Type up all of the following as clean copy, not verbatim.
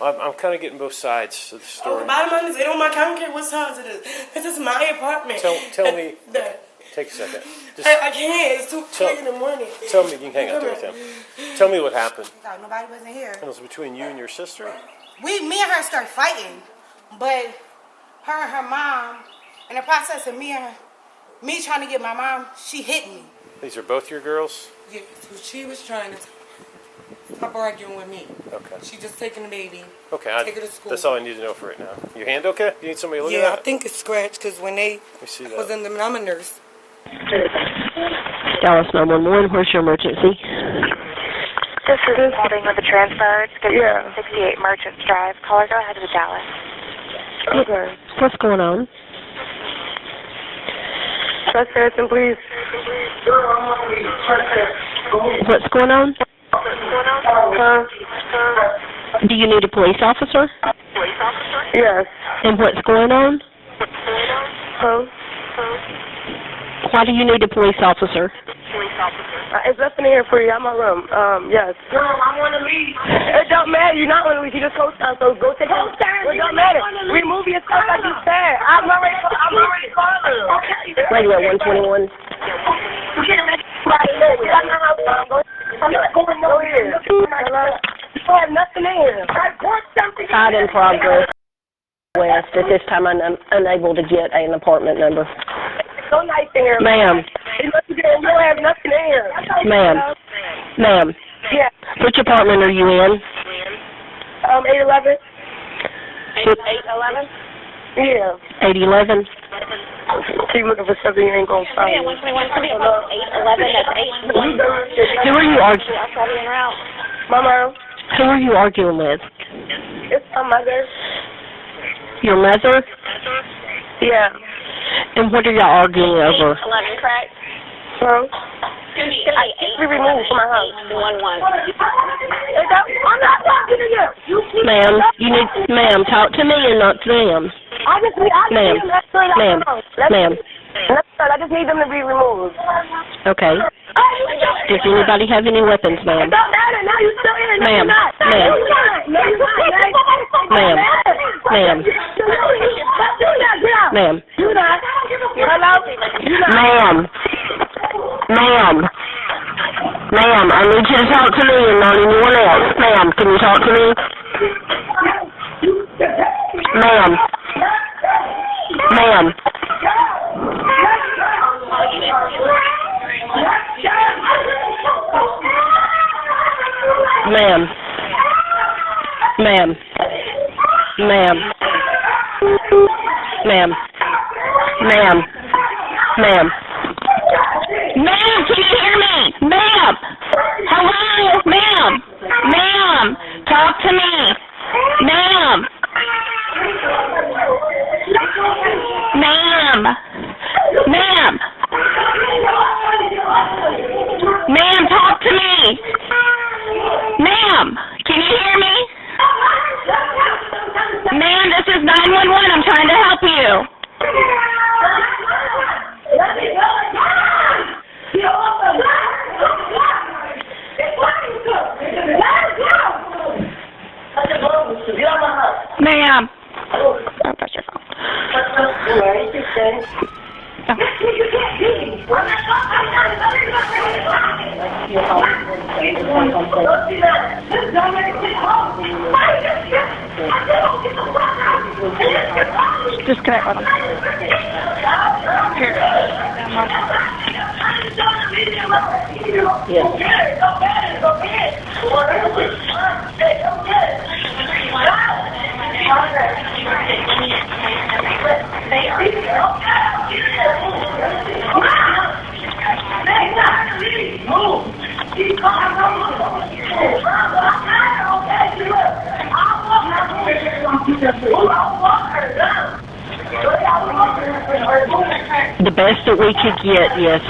I'm kind of getting both sides of the story. Oh, bottom line is, it don't matter. I don't care what size it is. This is my apartment. Tell me. Take a second. I can't. It's 2:30 in the morning. Tell me. You can hang out there with him. Tell me what happened. Thought nobody wasn't here. It was between you and your sister? Me and her started fighting, but her and her mom, in the process of me trying to get my mom, she hit me. These are both your girls? Yeah, so she was trying to stop arguing with me. Okay. She just taking the baby. Okay, take her to school. That's all I need to know for right now. Your hand okay? You need somebody to look at that? Yeah, I think it's scratched because when they was in the, I'm a nurse. Dallas 911, where's your emergency? This is holding with the transfer. It's going to 68 Merchants Drive. Caller, go ahead with Dallas. Okay. What's going on? Trespassing, please. What's going on? Do you need a police officer? Yes. And what's going on? Why do you need a police officer? It's nothing here for you. I'm in my room. Yes. Girl, I want to leave. It don't matter. You're not going to leave. You just co-sign. So go take it. It don't matter. Remove your stuff like you said. I'm already calling. Okay. Regular 121. Go here. You have nothing in here. Hide in progress. West. At this time, I'm unable to get an apartment number. So nice in here. Ma'am. You don't have nothing in here. Ma'am. Yeah. Which apartment are you in? 811. 811? Yeah. 811? Keep looking for something you ain't going to find. Yeah, 121 could be 811. That's 811. Who are you arguing? I'll try to in route. My mom. Who are you arguing with? It's my mother. Your mother? Yeah. And what are y'all arguing over? 11, correct? Huh? I be removed from my house. 11. I'm not talking to you. Ma'am, talk to me and not to them. Ma'am. I just need them to be removed. Okay. Does anybody have any weapons, ma'am? It don't matter. Now you're still here. No, you're not. No, you're not. No, you're not. Ma'am. Ma'am. Stop doing that. Get out. Ma'am. You're not. Hello? You're not. Ma'am. Ma'am, I need you to talk to me and not anyone else. Ma'am, can you talk to me? Ma'am. Ma'am, can you hear me? Ma'am! Hello? Ma'am! Talk to me! Ma'am! Ma'am, talk to me! Ma'am, can you hear me? Ma'am, this is 911. I'm trying to help you. Ma'am. Oh, that's your phone. Disconnect with him. Here. The best that we could get, yes.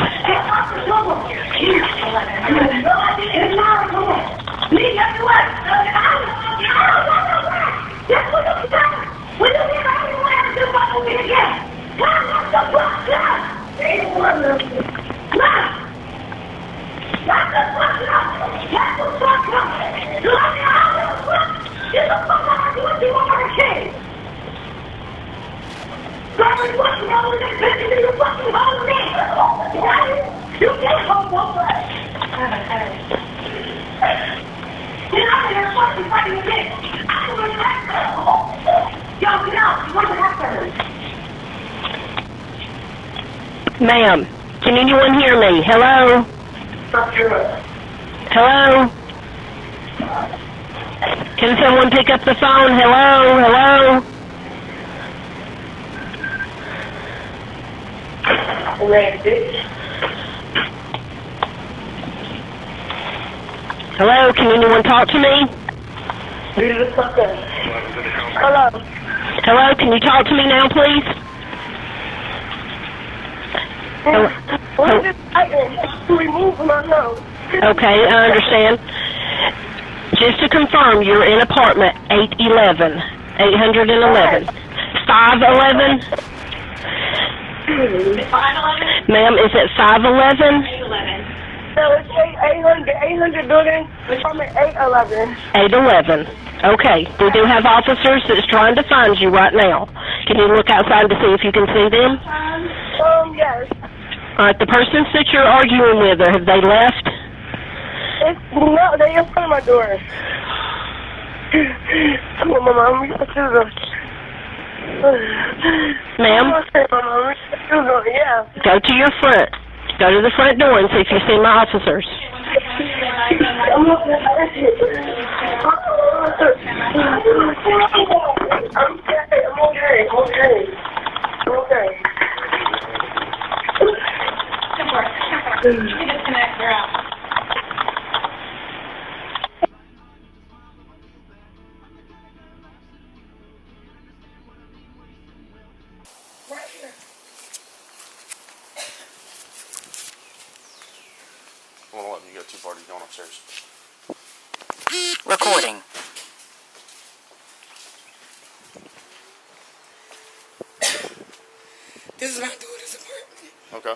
Get the fuck out! fuck you want our kid? Robert, what's wrong with this bitch? You fucking hold me. You can't hold no flesh. Get out of here fucking fighting again. I'm going back there. Yo, get out. You want to have her. Ma'am, can anyone hear me? Hello? Hello? Can someone pick up the phone? Hello? Hello? Hello? Can anyone talk to me? Hello. Hello? Can you talk to me now, please? What is fighting? Remove my nose. Okay, I understand. Just to confirm, you're in apartment 811. 511? 511? Ma'am, is it 511? 811. No, it's 800 building. Apartment 811. 811. Okay, we do have officers that's trying to find you right now. Can you look outside to see if you can see them? Yes. All right, the persons that you're arguing with, have they left? No, they're in front of my door. Come on, Mama. Ma'am? Yeah. Go to your front. Go to the front door and see if you see my officers. I'm okay. You disconnect, you're out. Right here. Well, you got two parties going upstairs. Recording. This is my daughter's apartment. Okay.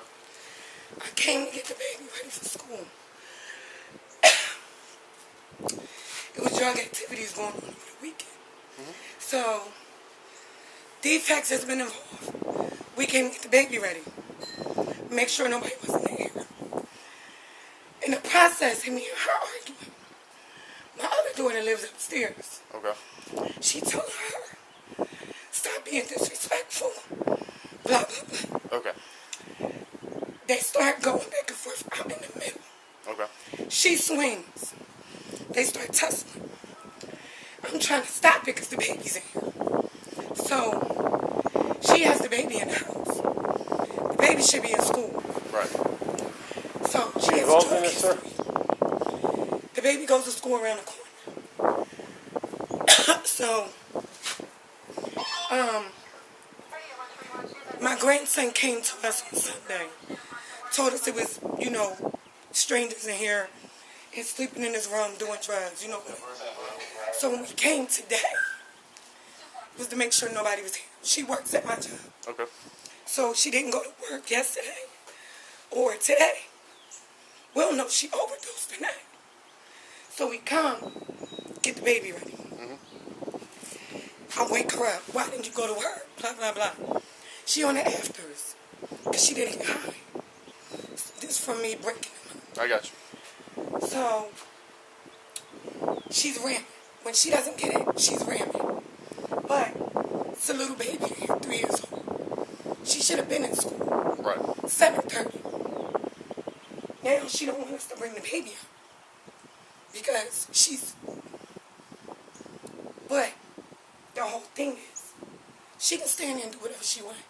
I came to get the baby ready for school. It was drug activities going on over the weekend. So, defects has been involved. We came to get the baby ready. Make sure nobody was in the air. In the process, me and her arguing. My other daughter lives upstairs. Okay. She told her, stop being disrespectful. Blah, blah, blah. Okay. They start going back and forth out in the middle. Okay. She swings. They start tussling. I'm trying to stop it because the baby's in here. So, she has the baby in the house. The baby should be in school. Right. So, she You has involved drug in this, sir? history. The baby goes to school around the corner. So, my grandson came to us on Sunday. Told us it was, strangers in here and sleeping in his room doing drugs, So when we came today, it was to make sure nobody was here. She works at my job. Okay. So she didn't go to work yesterday or today. Well, no, she overdosed tonight. So we come, get the baby ready. I wake her up. Why didn't you go to work? Blah, blah, blah. She on the afters because she didn't get high. This is from me breaking them up. I got you. So, she's ramming. When she doesn't get it, she's ramming. But it's a little baby here, 3 years old. She should have been in school. Right. 7:30. Now she don't want us to bring the baby up. Because she's... But the whole thing is, she can stand there and do whatever she wants.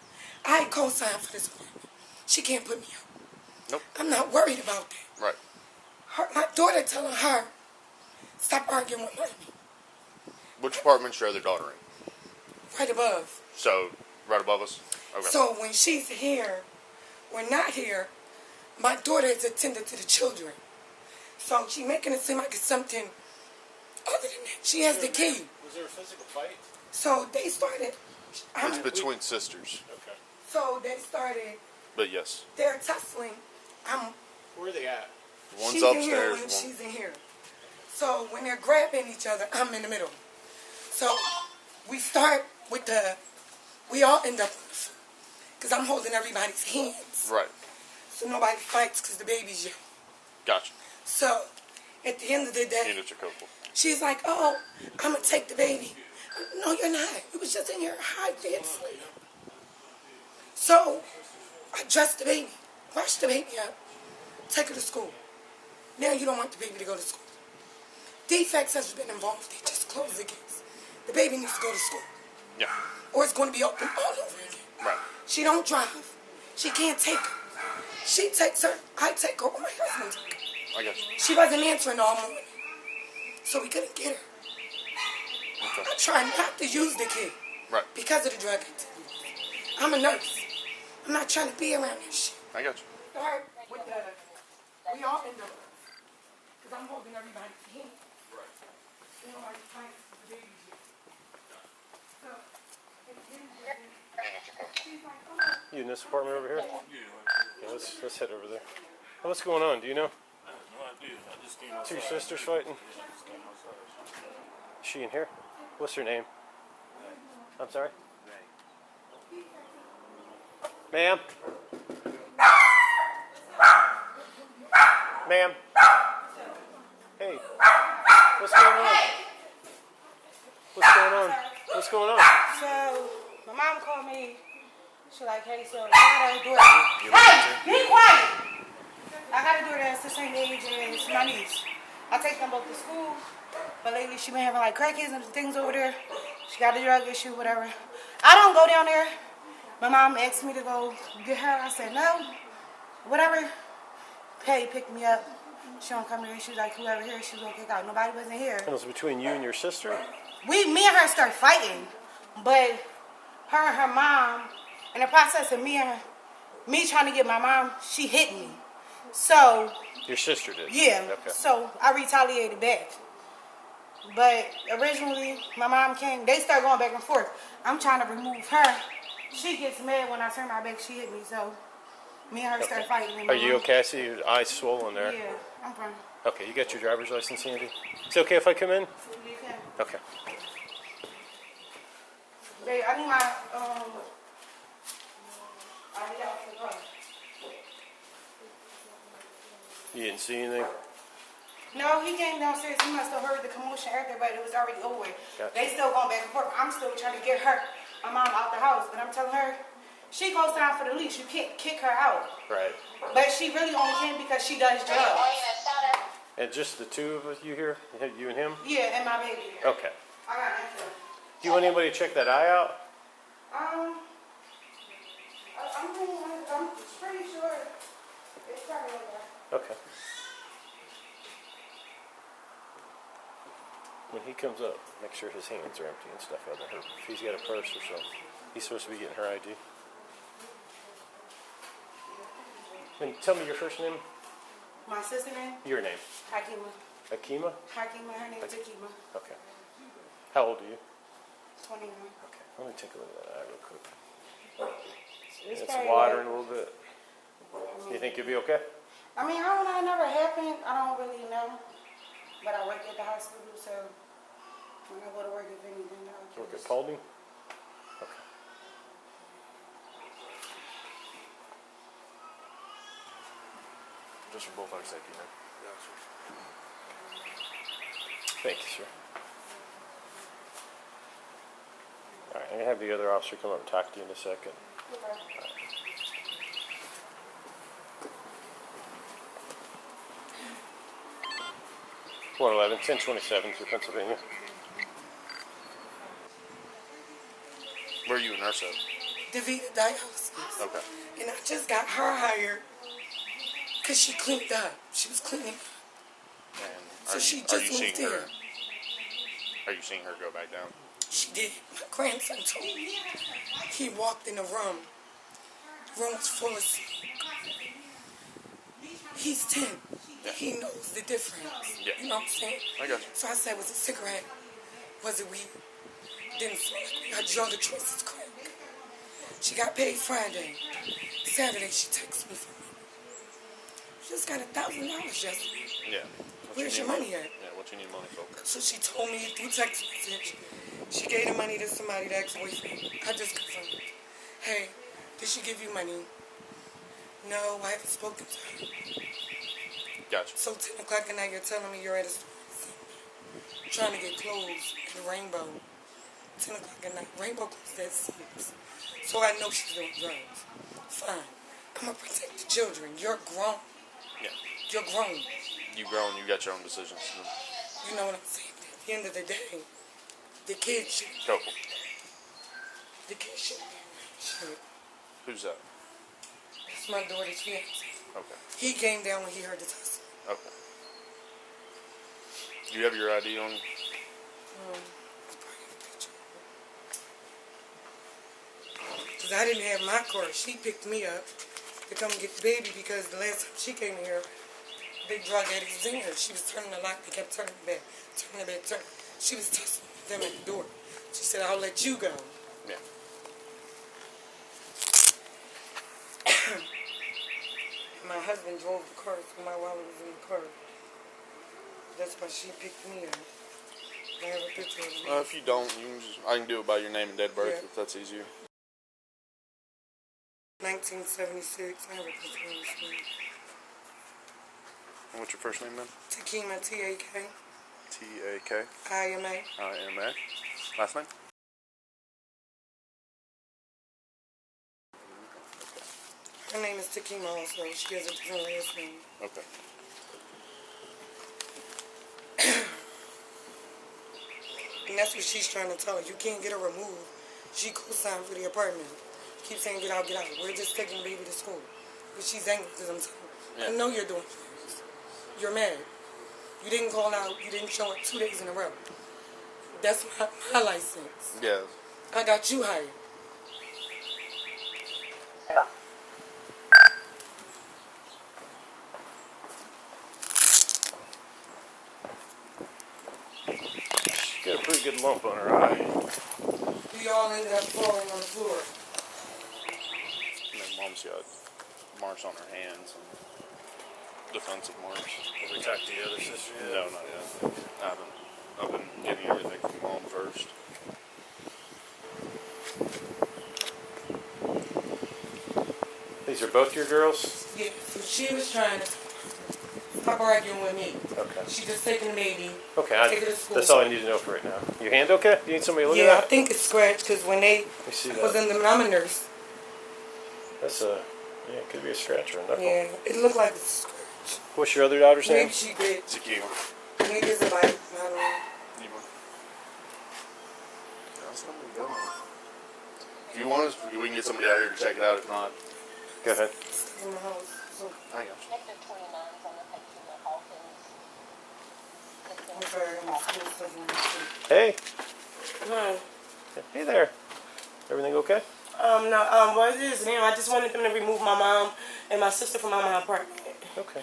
I co-signed for this apartment. She can't put me up. Nope. I'm not worried about that. Right. My daughter telling her, stop arguing with mommy. Which apartment's your other daughter in? Right above. So, right above us? Okay. So when she's here, or not here, my daughter is attending to the children. So she's making it seem like it's something other than that. She has the key. Was there a physical fight? So they started. It's between sisters. Okay. So they started. But yes. They're tussling. Where are they at? One's she's upstairs. in here, she's in here. So when they're grabbing each other, I'm in the middle. So we start with we all end up on the floor. Because I'm holding everybody's hands. Right. So nobody fights because the baby's young. Gotcha. So, at the end of the day, she's like, oh, I'm going to take the baby. No, you're not. You was just in your high bed sleep. So, I dressed the baby, washed the baby up, take her to school. Now you don't want the baby to go to school. Defects has been involved. They just closed the gates. The baby needs to go to school. Yeah. Or it's going to be open all over again. Right. She don't drive. She can't take her. She takes her. I take her. Or my husband take her. I got you. She wasn't answering all morning. So we couldn't get her. Okay. I try not to use the kid. Right. Because of the drug activity. I'm a nurse. I'm not trying to be around this shit. I got you. Start with we all end up. Because I'm holding everybody's hand. Right. You know, like fights with the babies here. So, at the end of the day, she's like, oh. You in this apartment over here? Yeah, let's head over there. Oh, what's going on? Do you know? I have no idea. I just came outside. Two sisters fighting? Just came outside. Is she in here? What's her name? I'm sorry? Ma'am? Ma'am? Hey. What's going on? What's going on? What's going on? So, my mom called me. She's like, hey, so I gotta do it. Hey, be quiet! I gotta do it at the same age as my niece. I take them both to school, but lately she been having like crackheads and things over there. She got a drug issue, whatever. I don't go down there. My mom asked me to go get her. I said, no, whatever. Hey, pick me up. She don't come here. She was like, whoever here, she was gonna kick out. Nobody wasn't here. It was between you and your sister? Me and her start fighting, but her and her mom, in the process of me trying to get my mom, she hit me. So Your sister did? yeah. Okay. So I retaliated back. But originally, my mom came. They start going back and forth. I'm trying to remove her. She gets mad when I turn my back. She hit me. So me and her start fighting. And Are you okay? I see your eyes swollen there. Yeah, I'm fine. Okay, you got your driver's license handy? Is it okay if I come in? You can. Okay. Babe, I need my I need out the car. You didn't see anything? No, he came downstairs. He must have heard the commotion after, but it was already over with. Gotcha. They still going back and forth. I'm still trying to get her, my mom, out the house. But I'm telling her, she goes down for the leash. You can't kick her out. Right. But she really only came because she does drugs. And just the two of you here? You and him? Yeah, and my baby. Okay. I got info. Do you want anybody to check that eye out? I'm pretty sure it's probably like that. Okay. When he comes up, make sure his hands are empty and stuff other than her. If he's got a purse or something, he's supposed to be getting her ID. And tell me your first name. My sister name? Your name. Hakima. Akima? Hakima, her name's Akima. Okay. How old are you? 29. Okay. Let me take a look at that eye real quick. It's It's probably watering a like- little bit. You think you'll be okay? I mean, I don't know. It never happened. I don't really know. But I work at the hospital, so when I go to work, if anything, I'll Work at just... Paulding? Okay. Just for both our safety, man. Thank you, sir. All right, I'm going to have the other officer come up and talk to you in a second. Okay. 111, 1027 through Pennsylvania. Where are you in nurse at? DeVita dialysis. Okay. And I just got her hired because she cleaned up. She was cleaning up. And So are she you, just are you moved seeing her? here. Are you seeing her go back down? She did. My grandson told me. He walked in the room. The room was full of sleep. He's 10. Yeah. He knows the difference. Yeah. You know what I'm saying? I got you. So I said, was it cigarette? Was it weed? Didn't smell like weed. I draw the choices crack. She got paid Friday. Saturday, she texted me for money. She just got $1,000 yesterday. Yeah. Where's your money at? Yeah, what you need money for? So she told me through text message, She gave the money to somebody, the ex-boyfriend. I just confirmed. Hey, did she give you money? No, I haven't spoken to her. Gotcha. So 10 o'clock at night, you're telling me you're at a store trying to get clothes at Rainbow. 10 o'clock at night. Rainbow closed at 6. So I know she's doing drugs. Fine. I'm going to protect the children. You're grown. Yeah. You're grown. You grown. You got your own decisions. You know what I'm saying? At the end of the day, the kids should. Couple. The kids should be around. Shit. Who's that? It's my daughter's fiance. Okay. He came down when he heard the tussle. Okay. Do you have your ID on you? Because I didn't have my car. She picked me up to come get the baby because the last time she came here, big drug addict was in here. She was turning the lock. They kept turning it back, turning it back, turning. She was tussling with them at the door. She said, I'll let you go. Yeah. My husband drove the car, so my wallet was in the car. That's why she picked me up. I have a picture of me. If you don't, you can I can do it by your name and date of birth Yeah. if that's easier. 1976. I have a picture of me. And what's your first name then? Takima, T-A-K. T-A-K. I-M-A. I-M-A. Last name? Her name is Takima also. She has a different last name. Okay. And that's what she's trying to tell her. You can't get her removed. She co-signed for the apartment. Keep saying, get out, get out. We're just taking the baby to school. But she's angry because I'm telling her. I know you're doing this. You're mad. You didn't call out. You didn't show up 2 days in a row. That's my license. Yeah. I got you hired. She's got a pretty good lump on her eye. We all ended up falling on the floor. And then mom's got marks on her hands and defensive marks. Have we talked to the other sister yet? No, not yet. I haven't. I've been getting everything from mom first. These are both your girls? Yeah, so she was trying to stop arguing with me. Okay. She just taking the baby. Okay, Take her to school. that's all I need to know for right now. Your hand okay? You need somebody to look Yeah, I at that? think it's scratched because when they Let me see was that. in the, I'm a nurse. That's a, yeah, it could be a scratch or a knuckle. Yeah, it looked like it's scratched. What's your other daughter's Maybe name? she did. Tequila. Maybe it's a bite. I don't know. If you want us, we can get somebody out here to check it out. If not, Go ahead. It's in my house. So, I got you. I'm sorry, I'm still stuck in my seat. Hey. Hi. Hey there. Everything okay? No, what it is now, I just wanted them to remove my mom and my sister from my apartment. Okay.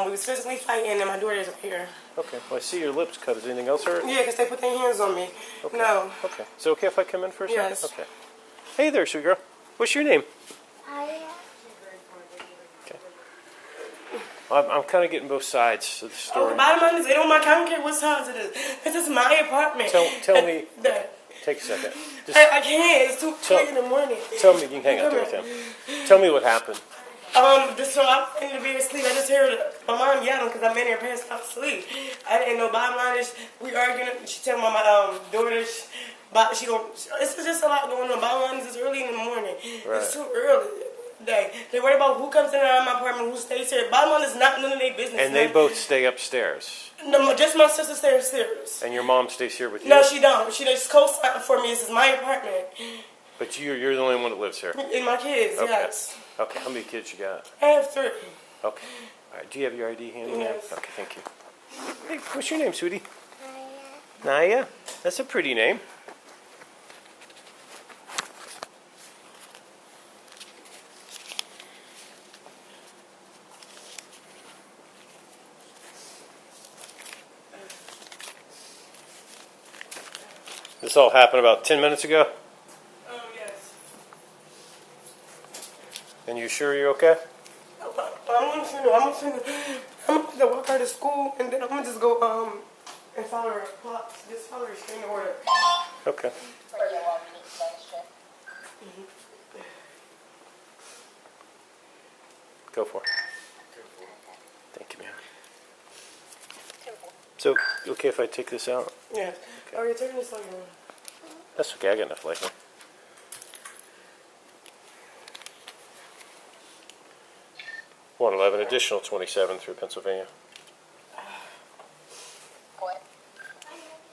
We was physically fighting and my daughter's up here. Okay. Well, I see your lips cut. Is anything else hurt? Yeah, because they put their hands on me. Okay. No. Okay. Is it okay if I come in for a Yes. second? Okay. Hey there, sweet girl. What's your name? Okay. I'm kind of getting both sides of the Oh, story. the bottom line is, it don't matter. I don't care what size it is. This is my apartment. Tell me. That, Take a second. Just I can't. It's 2:30 in the morning. tell me. You can hang out there with him. Tell me what happened. So I'm in the bed asleep. I just heard my mom yelling because I'm in there passed out asleep. I didn't know. Bottom line is, we arguing. She tell my daughter, but she don't. It's just a lot going on. Bottom line is, it's early in the morning. Right. It's too early. They worry about who comes in and out of my apartment, who stays here. Bottom line is not none of their business. And they both stay upstairs. No, just my sister stays upstairs. And your mom stays here with you? No, she don't. She just co-signed for me. This is my apartment. But you're the only one that lives here? And my kids, Okay. yes. Okay, how many kids you got? I have 3. Okay. All right, do you have your ID handy now? Yes. Okay, thank you. Hey, what's your name, sweetie? Naya. Naya? That's a pretty name. This all happened about 10 minutes ago? Yes. And you sure you're okay? I'm gonna walk her to school and then I'm gonna just go and follow her clock. Just follow her restraining order. Okay. Go for it. Thank you, ma'am. So, okay if I take this out? Yeah. Oh, you're taking this on your own. That's okay, I got enough light here. $111, additional 27 through Pennsylvania.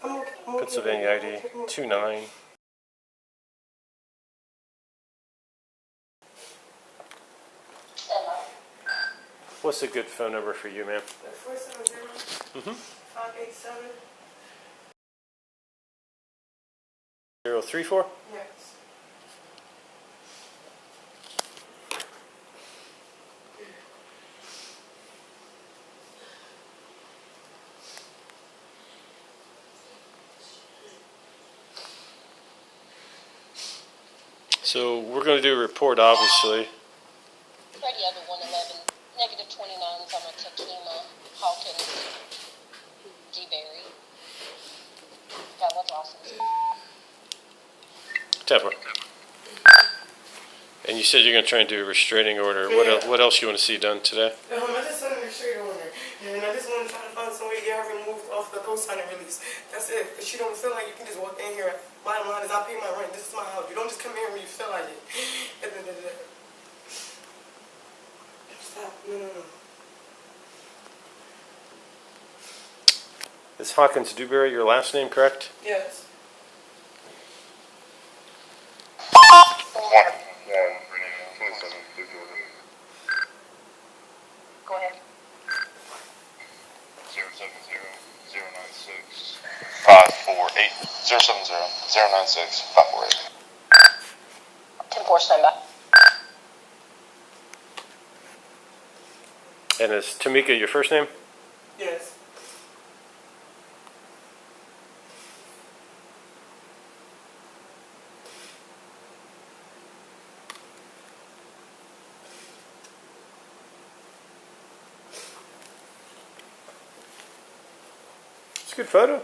I'm okay. Pennsylvania ID 29. What's a good phone number for you, ma'am? 470 587. 034? Yes. So we're going to do a report, obviously. Radio to 111, negative 29s on a Takima, Hawkins, D-Berry. Yeah, what's awesome. Temper. And you said you're going to try and do a restraining order. What else you want to see done today? I just sent her a straight order, and I just want to try to find some way to get her removed off the co-signer release. That's it. But she don't feel like you can just walk in here. Bottom line is I pay my rent. This is my house. You don't just come here when you feel like it. Stop. No. Is Hawkins Dewberry your last name, correct? Yes. Go ahead. 070-096 548 070-096 548. 10-4, standby. And is Tamika your first name? Yes. It's a good photo.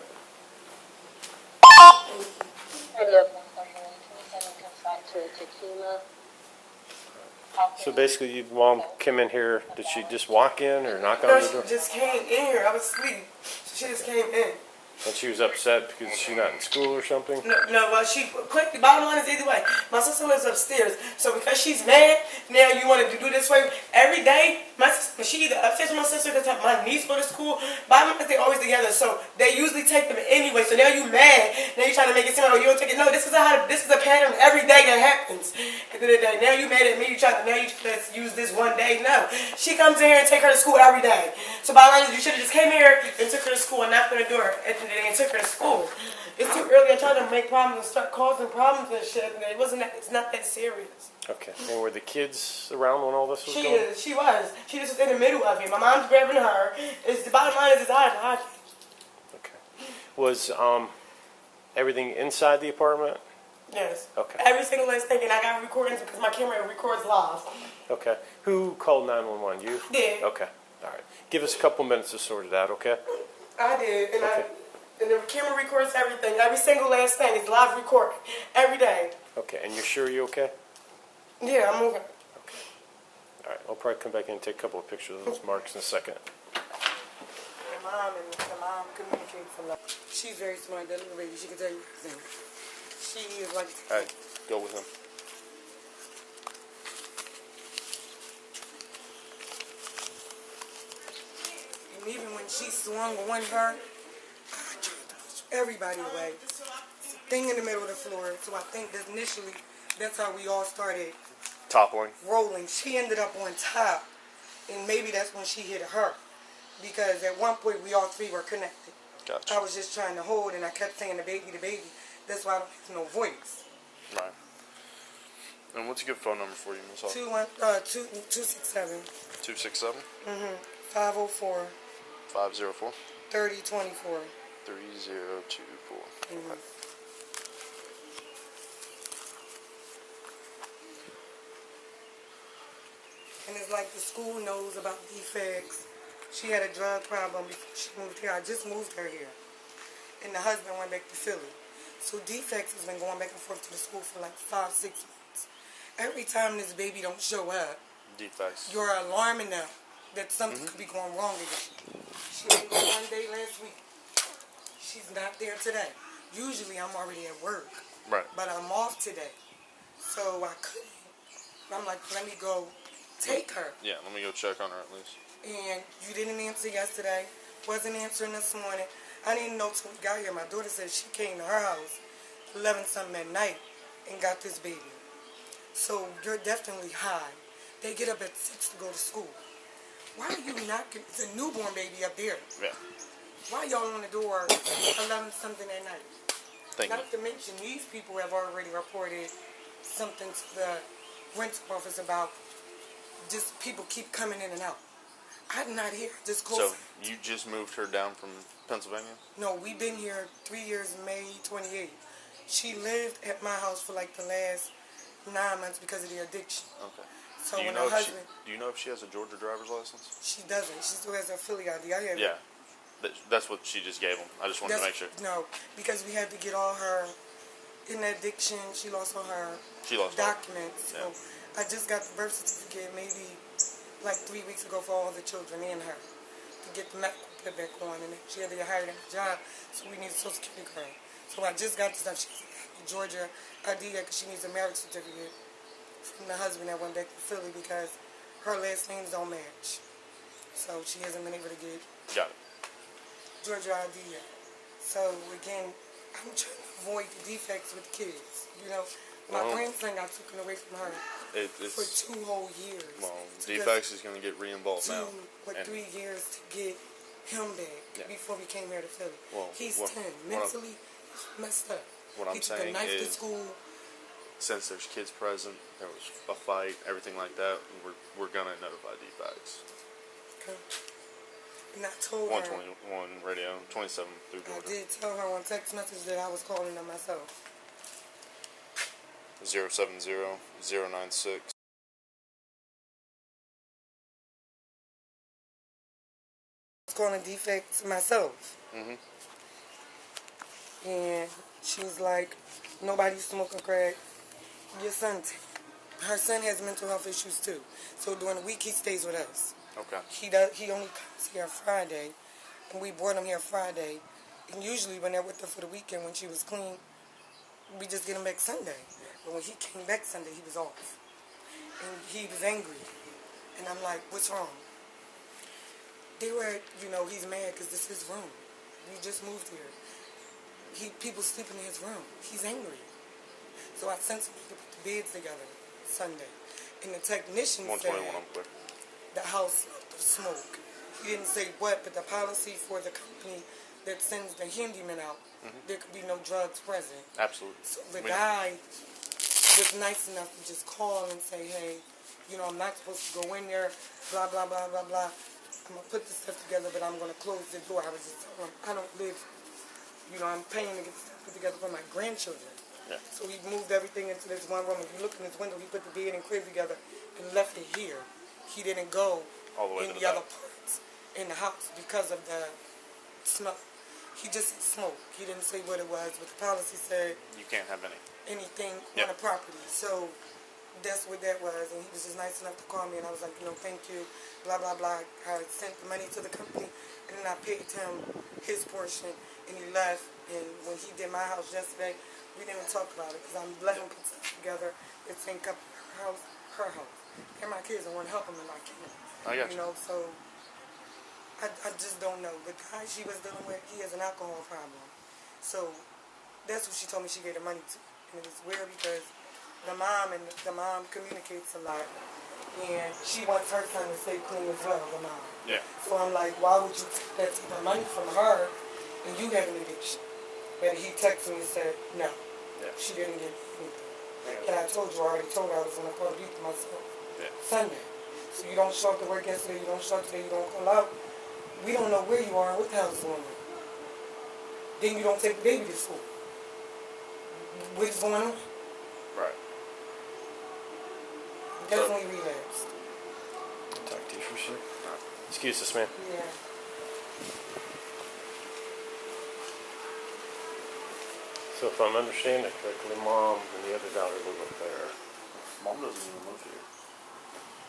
Radio 127 comes back to Takima, Hawkins. So basically, your mom came in here. Did she just walk in or knock on No, the door? she just came in here. I was asleep. So she just came in. And she was upset because she's not in school or something? No, well, the bottom line is either way. My sister lives upstairs, so because she's mad, now you want to do this way every day. My sister, she either upstairs with my sister because my niece go to school. Bottom line is they always together, so they usually take them anyway. So now you mad. Now you trying to make it seem like, oh, you don't take it. No, this is a pattern every day that happens. At the end of the day, now you mad at me. You try to use this one day. No, she comes in here and take her to school every day. So bottom line is you should have just came here and took her to school and knocked on the door and took her to school. It's too early. I'm trying to make problems and start causing problems and shit. And it's not that serious. Okay. And were the kids around when all this was going on? She was. She just was in the middle of it. My mom's grabbing her. The bottom line is it's hard. Okay. Was everything inside the apartment? Yes. Okay. Every single last thing, and I got recordings because my camera records live. Okay. Who called 911? You? Did. Okay. All right. Give us a couple minutes to sort it out, okay? I did, and Okay. and the camera records everything. Every single last thing is live recorded every day. Okay. And you're sure you're okay? Yeah, I'm okay. All right. I'll probably come back in and take a couple of pictures of those marks in a second. My mom communicates a lot. She's very smart, that little baby. She can tell you everything. She is like... All right, go with him. And even when she swung on her, I tried to push everybody away. Thing in the middle of the floor. So I think that initially, that's how we all started Toppling. rolling. She ended up on top. And maybe that's when she hit her. Because at one point, we all three were connected. Gotcha. I was just trying to hold, and I kept saying the baby. That's why I don't have no voice. Right. And what's a good phone number for you, Miss Hall? 267 267 504 504 3024. 3024. Okay. And it's like the school knows about defects. She had a drug problem before she moved here. I just moved her here. And the husband went back to Philly. So defects has been going back and forth to the school for like 5-6 months. Every time this baby don't show up, Defects. you're alarming them that something could be going wrong again. She didn't go one day last week. She's not there today. Usually I'm already at work. Right. But I'm off today. So I couldn't. I'm like, let me go take her. Yeah, let me go check on her at least. And you didn't answer yesterday. Wasn't answering this morning. I didn't know till we got here. My daughter said she came to her house 11-something at night and got this baby. So you're definitely high. They get up at 6 to go to school. Why are you knocking? It's a newborn baby up there. Yeah. Why y'all on the door 11-something at night? Thank you. Not to mention, these people have already reported something to the rental office about just people keep coming in and out. I'm not here. Just close. So you just moved her down from Pennsylvania? No, we've been here 3 years, May 28th. She lived at my house for like the last 9 months because of the addiction. Okay. So Do you when know her if husband, do you know if she has a Georgia driver's license? she doesn't. She still has her Philly ID. I have it. Yeah. That's what she just gave him. I just wanted to make sure. No, because we had to get all her in the addiction. She lost all her documents. Yeah. So I just got the birth certificate maybe like 3 weeks ago for all the children and her to get the medical put back on, and she had to get hired at a job, so we need a Social Security card. So I just got the stuff. She got the Georgia ID because she needs a marriage certificate from the husband that went back to Philly because her last names don't match. So she hasn't been able to get Got it. Georgia ID yet. So again, I'm trying to avoid the defects with kids. You know, my grandson got taken away from her for 2 whole years. Well, defects is going to get re-involved now. 3 years to get him back before we came here to Philly. Well, he's 10, mentally messed up. What I'm he took saying a knife is, to school. Since there's kids present, there was a fight, everything like that, we're going to notify defects. Okay. And I told 121 radio, 27 through her, I Georgia. did tell her on text message that I was calling them myself. 070-096. I was calling defects myself. Mm-hmm. And she's like, nobody's smoking crack. Your son, her son has mental health issues too. So during the week he stays with us. Okay. He only comes here Friday, and we brought him here Friday. And usually when they're with her for the weekend, when she was clean, we just get him back Sunday. But when he came back Sunday, he was off. And he was angry. And I'm like, what's wrong? They were, he's mad because this is his room. We just moved here. People sleeping in his room. He's angry. So I sent him to put the beds together Sunday. And the technician 121, said I'm clear. the house smelled of smoke. He didn't say what, but the policy for the company that sends the handyman out, there could be no drugs present. Absolutely. So the guy was nice enough to just call and say, hey, I'm not supposed to go in there, blah, blah, blah, blah, blah. I'm going to put this stuff together, but I'm going to close the door. I was just telling him, I don't live, I'm paying to get this stuff put together for my grandchildren. Yeah. So he moved everything into this one room. If you look in his window, he put the bed and crib together and left it here. He didn't go all the way in to the other parts in the house because of the smoke. He just said smoke. He didn't say what it was, but the policy said you can't have anything on the property. So that's what that was. And he was just nice enough to call me, and I was like, thank you, blah, blah, blah. I sent the money to the company, and then I paid him his portion, and he left. And when he did my house yesterday, we didn't even talk about it because I'm letting him put stuff together. It's in her house. And my kids, I want to help him, and I can't. I got you. So I just don't know. The guy she was dealing with, he has an alcohol problem. So that's what she told me she gave the money to. And it's weird because the mom communicates a lot. And she wants her son to stay clean as well, the mom. Yeah. So I'm like, why would you take the money from her and you have an addiction? But he texted me and said, no, she didn't get anything. Yeah. And I already told her I was going to call the youth myself Sunday. So you don't show up to work yesterday, you don't show up today, you don't call out. We don't know where you are and what the hell's going on. Then you don't take the baby to school. What is going on? Right. Definitely relapsed. Talk to you for sure. Excuse us, man. Yeah. So if I'm understanding it correctly, mom and the other daughter live up there. Mom doesn't even live here.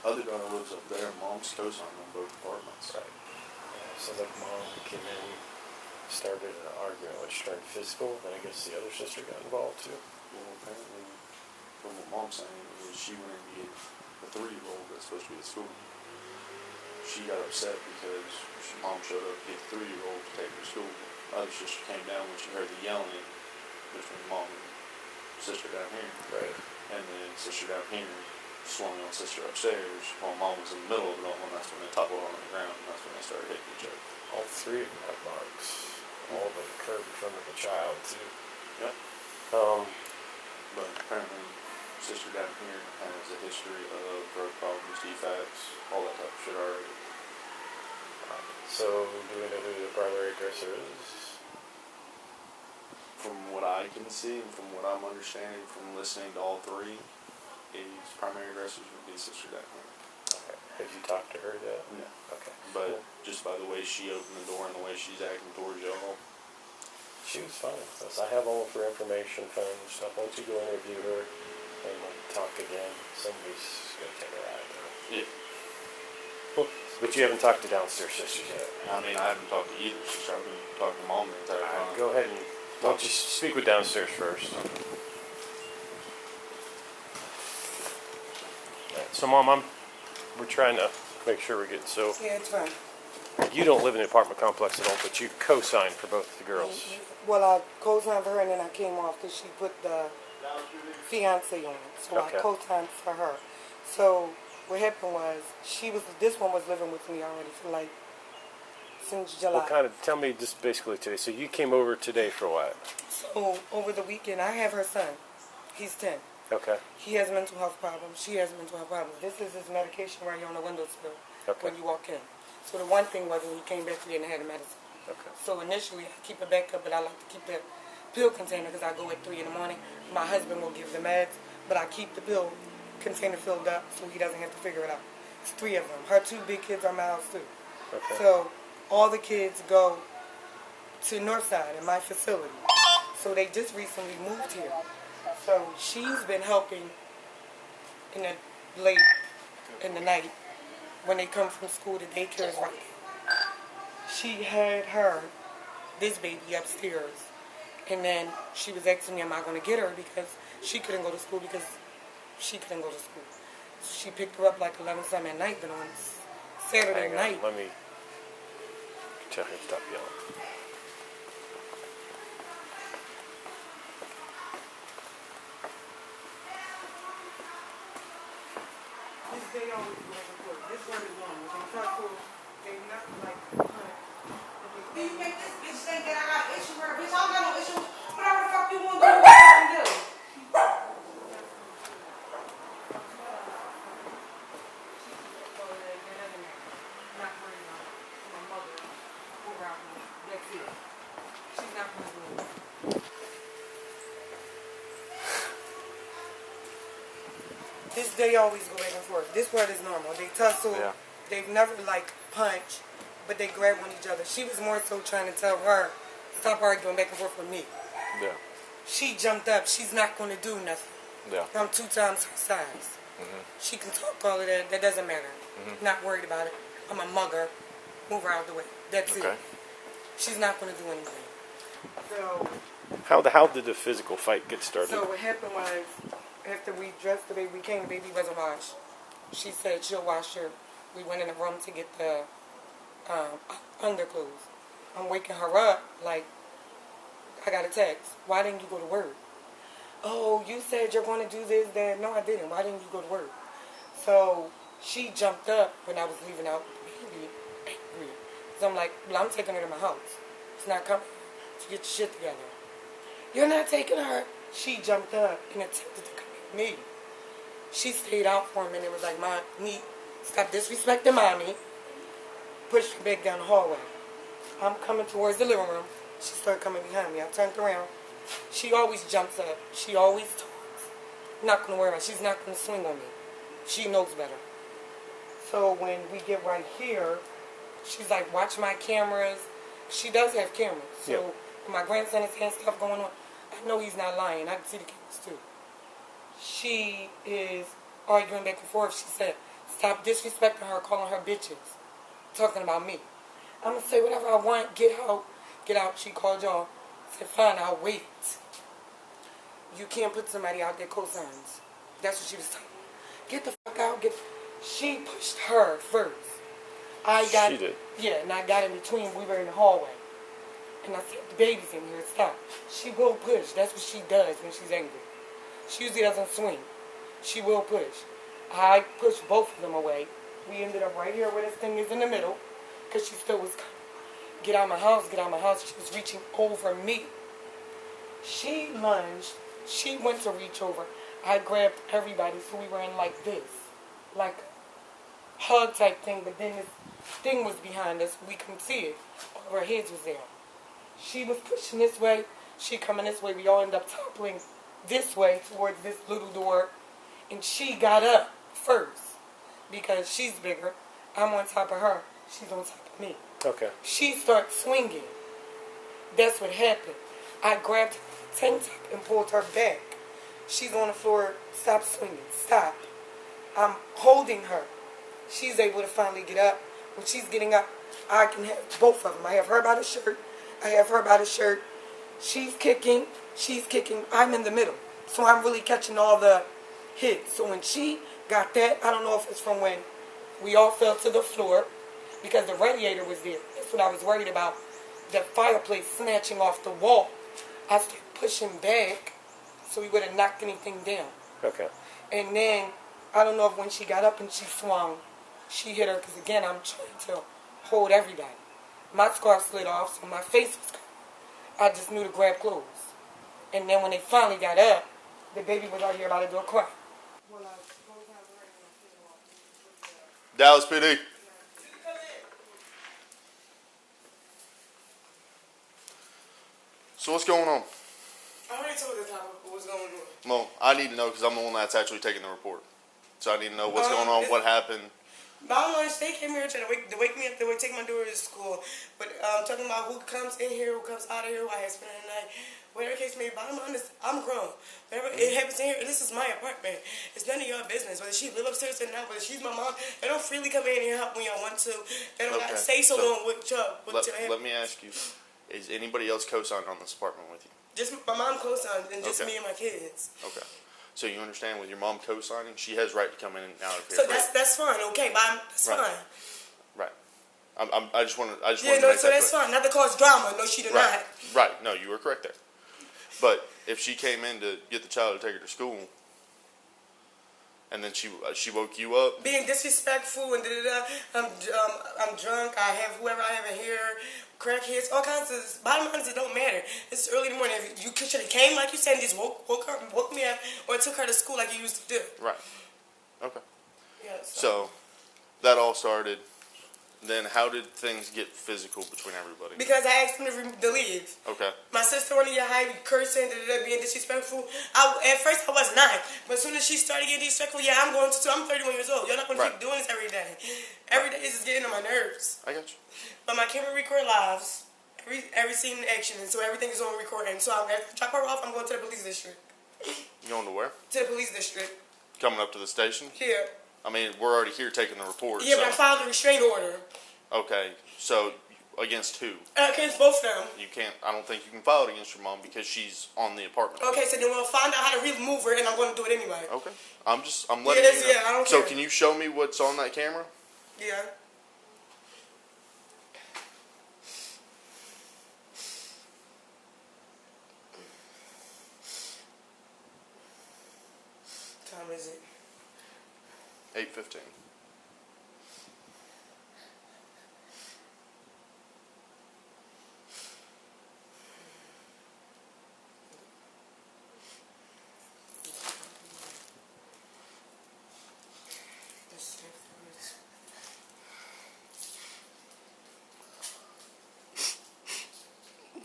Other daughter lives up there. Mom's co-signing on both apartments. Right. Yeah, so like mom came in, started an argument which turned physical, then I guess the other sister got involved too. Well, apparently, from what mom's saying, is she went in to get the 3-year-old that's supposed to be at school. She got upset because mom showed up to get the 3-year-old to take her to school. The other sister came down when she heard the yelling between mom and sister down here. Right. And then sister down here swung on sister upstairs while mom was in the middle of it all, and that's when they toppled on the ground, and that's when they started hitting each other. All three of them have marks. All of them occurred in front of the child too. Yep. But apparently, sister down here has a history of drug problems, defects, all that type of shit already. So, do we know who the primary aggressor is? From what I can see, and from what I'm understanding from listening to all three, is primary aggressors would be sister down here. Okay. Have you talked to her yet? No. Okay. But just by the way she opened the door and the way she's acting towards y'all, She was fine with us. I have all of her information, phone stuff. Once you go interview her and talk again, somebody's going to take her out though. yeah. Well, but you haven't talked to downstairs sisters yet. I mean, I haven't talked to either sister. I've been talking to mom the entire time. Go ahead and why don't you speak with downstairs first. Right, so, Mom, we're trying to make sure we're getting so. Yeah, it's fine. You don't live in the apartment complex at all, but you co-signed for both the girls. Well, I co-signed for her and then I came off because she put the fiance on it. So Okay. I co-signed for her. So what happened was this one was living with me already for like since July. Tell me just basically today. So you came over today for what? So over the weekend, I have her son. He's 10. Okay. He has mental health problems. She has mental health problems. This is his medication right here on the windowsill when you walk in. So the one thing was when he came back, we didn't have the medicine. Okay. So initially, I keep it back up, but I like to keep the pill container because I go at 3 in the morning. My husband will give the meds, but I keep the pill container filled up so he doesn't have to figure it out. It's 3 of them. Her 2 big kids are my house too. Okay. So all the kids go to Northside in my facility. So they just recently moved here. So she's been helping in the late in the night when they come from school. The daycare is right there. She had this baby upstairs, and then she was asking me, am I going to get her because she couldn't go to school because she couldn't go to school. So she picked her up like 11 something at night, but on Saturday night. Let me tell her to stop yelling. They always go back and forth. This one is wrong. When they talk to her, they not like. Do you make this bitch think that I got an issue with her? Bitch, I don't got no issue. Whatever the fuck you want to do, what you can do. Not worried about my mother or around me. That's it. She's not going to do it. They always go back and forth. This part is normal. They tussle. Yeah. They've never like punch, but they grab on each other. She was more so trying to tell her, stop arguing back and forth with me. Yeah. She jumped up. She's not going to do nothing. Yeah. I'm 2 times her size. Mm-hmm. She can talk all of that. That doesn't matter. Mm-hmm. Not worried about it. I'm a mugger. Move her out the way. That's it. She's not going to do anything. So How did the physical fight get started? So what happened was, after we dressed the baby, the baby wasn't washed. She said she'll wash her. We went in the room to get the underclothes. I'm waking her up, like, I got a text. Why didn't you go to work? Oh, you said you're going to do this, that. No, I didn't. Why didn't you go to work? So she jumped up when I was leaving out with the baby, angry. So I'm like, well, I'm taking her to my house. It's not coming to get your shit together. You're not taking her. She jumped up and attempted to come at me. She stayed out for a minute and was like, Mom, stop disrespecting Mommy. Pushed her back down the hallway. I'm coming towards the living room. She started coming behind me. I turned around. She always jumps up. She always talks. Not going to worry about it. She's not going to swing on me. She knows better. So when we get right here, she's like, watch my cameras. She does have cameras. So when my grandson is having stuff going on, I I know he's not lying. I can see the cameras too. She is arguing back and forth. She said, stop disrespecting her, calling her bitches, talking about me. I'm going to say whatever I want, get out. Get out. She called y'all. Said, fine, I'll wait. You can't put somebody out that co-signs. That's what she was telling me. Get the fuck out. She pushed her first. She did. Yeah, and I got in between. We were in the hallway. And I said, the baby's in here. Stop. She will push. That's what she does when she's angry. She usually doesn't swing. She will push. I pushed both of them away. We ended up right here where this thing is in the middle. Because she still was coming. Get out of my house, get out of my house. She was reaching over me. She lunged. She went to reach over. I grabbed everybody, so we were in like this. Like a hug type thing, but then this thing was behind us. We couldn't see it. All of our heads was there. She was pushing this way. She coming this way. We all ended up toppling this way towards this little door. And she got up first because she's bigger. I'm on top of her. She's on top of me. Okay. She started swinging. That's what happened. I grabbed her tank top and pulled her back. She's on the floor. Stop swinging. Stop. I'm holding her. She's able to finally get up. When she's getting up, I can have both of them. I have her by the shirt. I have her by the shirt. She's kicking. She's kicking. I'm in the middle. So I'm really catching all the hits. So when she got that, I don't know if it's from when we all fell to the floor because the radiator was there. That's what I was worried about. The fireplace snatching off the wall. I started pushing back so we wouldn't knock anything down. Okay. And then, I don't know if when she got up and she swung, she hit her because, again, I'm trying to hold everybody. My scarf slid off, so my face was covered. I just knew to grab clothes. And then when they finally got up, the baby was out here about to do a cry. Dallas PD. So what's going on? I already told the top of what's going on. Well, I need to know because I'm the one that's actually taking the report. So I need to know what's going on, what happened. My lunch, they came here trying to wake me up. They would take my daughter to school. But talking about who comes in here, who comes out of here, who I spend the night. Whatever case may be, bottom line is I'm grown. Whatever it happens in here, this is my apartment. It's none of your business. Whether she live upstairs or not, whether she's my mom, they don't freely come in here and help when y'all want to. They don't gotta say so long with your Let me ask you, is anybody else co-signed on this apartment with you? Just my mom co-signed and just me and my kids. Okay. So you understand with your mom co-signing, she has right to come in and out of here. So that's fine, okay, but that's fine. Right. I just want to. Yeah, no, so that's fine. Not to cause drama. No, she did not. Right. No, you were correct there. But if she came in to get the child to take her to school, and then she woke you up, being disrespectful and I'm drunk. I have whoever I have in here, crackheads, all kinds of. Bottom line is it don't matter. It's early in the morning. If you should have came like you said and just woke me up or took her to school like you used to do. Right. Okay. Yeah. So that all started. Then how did things get physical between everybody? Because I asked him to leave. Okay. My sister wanted to hide, cursing, being disrespectful. At first I was not. But as soon as she started getting disrespectful, I'm 31 years old. Y'all not going to keep doing this every day. Every day is just getting on my nerves. I got you. But my camera record lives, every scene in action, and so everything is on recording. So I'm going to drop her off, I'm going to the police district. You going to where? To the police district. Coming up to the station? Here. I mean, we're already here taking the report. Yeah, but I filed a restraining order. Okay, so against who? Against both of them. You can't. I don't think you can file it against your mom because she's on the apartment. Okay, so then we'll find out how to remove her, and I'm going to do it anyway. Okay, I'm letting you know. Yeah, I don't care. So can you show me what's on that camera? Yeah. What time is it? 8:15.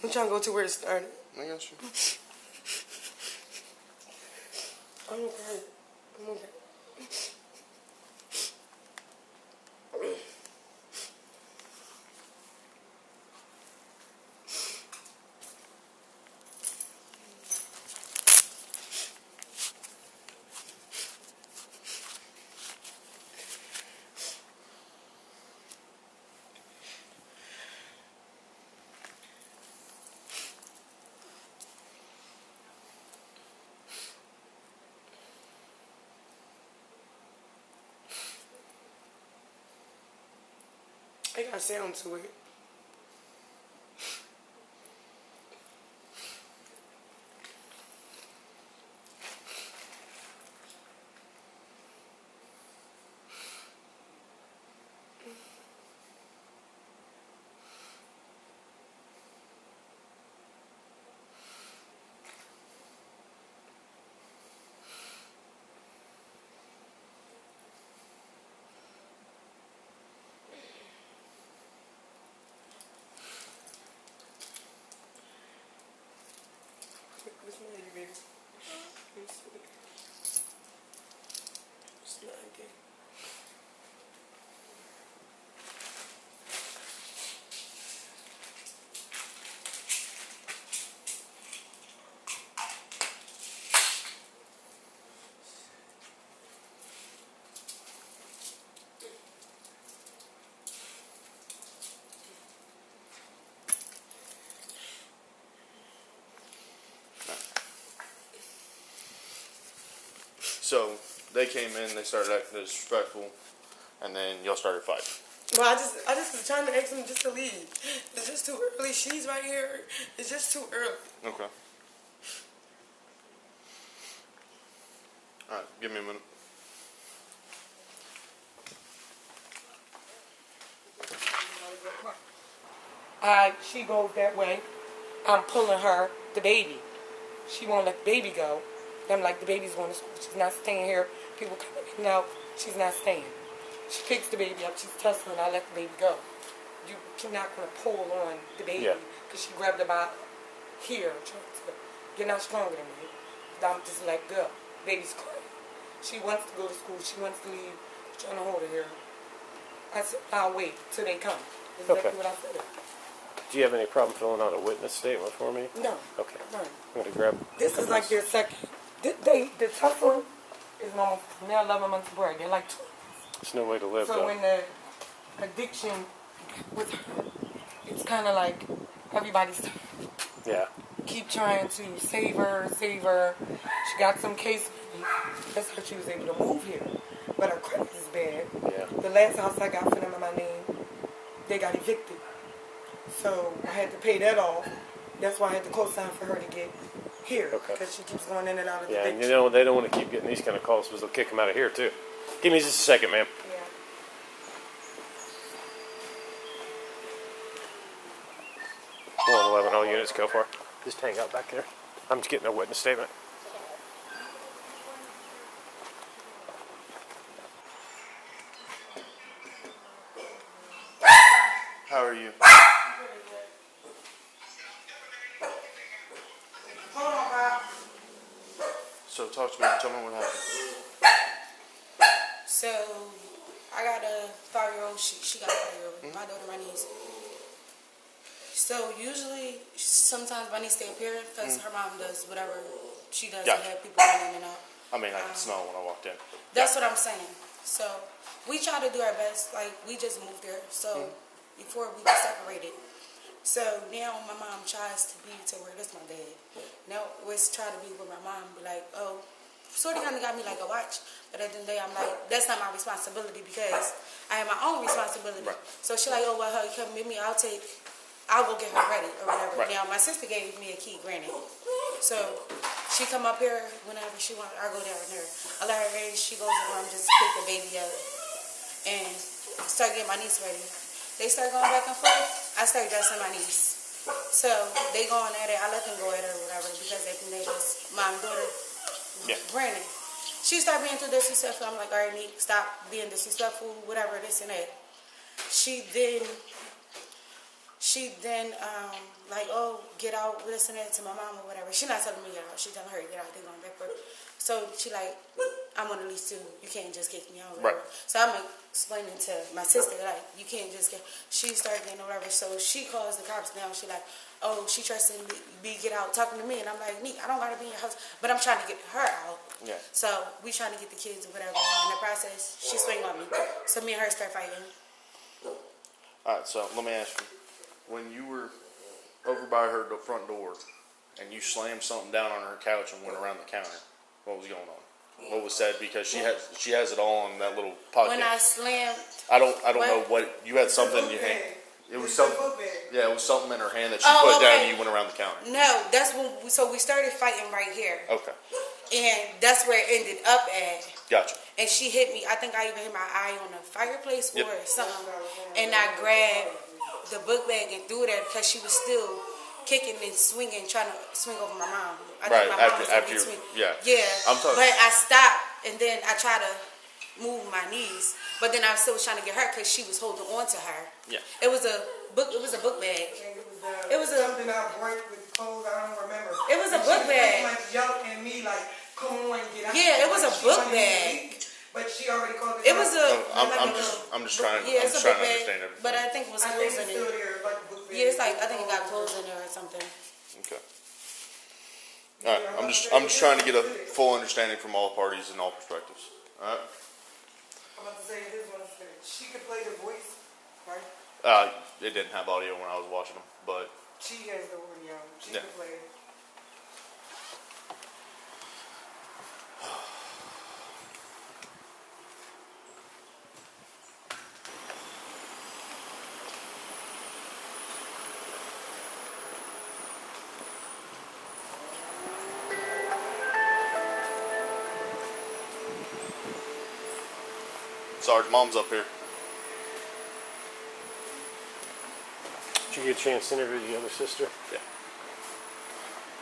I'm trying to go to where it started. I got you. I'm okay. I'm okay. got sound to it. What's the matter, baby? It's not good. So they came in, they started acting disrespectful, and then y'all started fighting. Well, I just was trying to ask him just to leave. It's just too early. She's right here. It's just too early. Okay. Alright, give me a minute. She goes that way. I'm pulling her, the baby. She won't let the baby go. I'm like, the baby's going to school. She's not staying here. People coming in and out. She's not staying. She picks the baby up. She's tussling. I let the baby go. You're not going to pull on the baby because she grabbed about here. You're not stronger than me. I'm just let go. Baby's crying. She wants to go to school. She wants to leave. I'm trying to hold her here. I said, I'll wait till they come. That's exactly what I said. Do you have any problem filling out a witness statement for me? No. Okay. No. I'm going to grab... This is like their second. The tough one is almost now 11 months break. They're like 12. There's no way to live, So though. when the addiction with her, it's kind of like everybody's Yeah. keep trying to save her. She got some case money. That's how she was able to move here. But her credit is bad. Yeah. The last house I got for them in my name, they got evicted. So I had to pay that off. That's why I had to co-sign for her to get here. Okay. Because she keeps going in and out of the Yeah, and eviction. you know, they don't want to keep getting these kind of calls because they'll kick them out of here, too. Give me just a second, ma'am. Yeah. 111, all units go for. Just hang out back there. I'm just getting a witness statement. How are you? Hold on, Bob. So talk to me, tell me what happened. So, I got a 5-year-old, she got a 5-year-old, my daughter, my niece. So, usually, sometimes my niece stay up here because her mom does whatever she does and have people running in and out. I mean, I could smell when I walked in. That's what I'm saying. So, we try to do our best. Like, we just moved there. So, before we were separated. So, now my mom tries to be to where this my dad. Now, it's trying to be with my mom. Be like, oh, sort of kind of got me like a watch. But at the end of the day, I'm like, that's not my responsibility because I have my own responsibility. Right. So, she like, oh, well, you come with me. I'll go get her ready or whatever. Right. Now, my sister gave me a key, granted. So, she come up here whenever she wants. I go down there. I let her in. She goes in the room, just pick the baby up. And start getting my niece ready. They start going back and forth. I start dressing my niece. So, they going at it. I let them go at her or whatever because they think they just mom, daughter, Brandon. She start being too disrespectful. I'm like, all right, Nick, stop being disrespectful, whatever, this and that. She then like, oh, get out, this and that to my mom or whatever. She not telling me get out. She telling her to get out. They going back for it. So she like, I'm on the lease too. You can't just kick me out or whatever. Right. So I'm explaining to my sister, like, you can't just get, she started getting whatever. So she calls the cops now. She like, oh, she tries to get out talking to me. And I'm like, Nick, I don't got to be in your house. But I'm trying to get her out. Yeah. So we trying to get the kids or whatever. In the process, she swing on me. So me and her start fighting. Alright, so let me ask you. When you were over by her front door and you slammed something down on her couch and went around the counter, what was going on? what was said because she has it all in that little pocket. When I slammed, I don't know What? what you had something in your hand. It was something. Yeah, it was something in her hand that she Oh, put down okay. and you went around the counter. no, that's when. So we started fighting right here, Okay, and that's where it ended up at. gotcha. And she hit me. I think I even hit my eye on the fireplace or Yep. something. And I grabbed the book bag and threw it at her because she was still kicking and swinging, trying to swing over my mom. I Right, think my mom after- was in after you- between. yeah. Yeah. I'm talking- But I stopped and then I tried to move my knees. But then I still was trying to get her because she was holding on to her. Yeah. It was a book. It was a book bag. It was a- something out bright with clothes. I don't remember. It was a And book she bag. Like yelling at me, like, "Come on, get out!" Yeah, it was a Like, she book wanted me to bag. leave, but she already called It was a. I'm like a just little- I'm just trying Yeah, I'm it's just a trying book to bag. understand everything. But I think it was I think clothes it's in still it. there, like a book bag. Yeah, it's like I think it got clothes in there or something. Okay. All right. I'm just trying to get a full understanding from all parties and all perspectives. All right. I'm about to say this one. She could play the voice, right? It didn't have audio when I was watching them, but She has the audio. She Yeah. could play it. Sarge, mom's up here. Did you get a chance to interview the other sister? Yeah.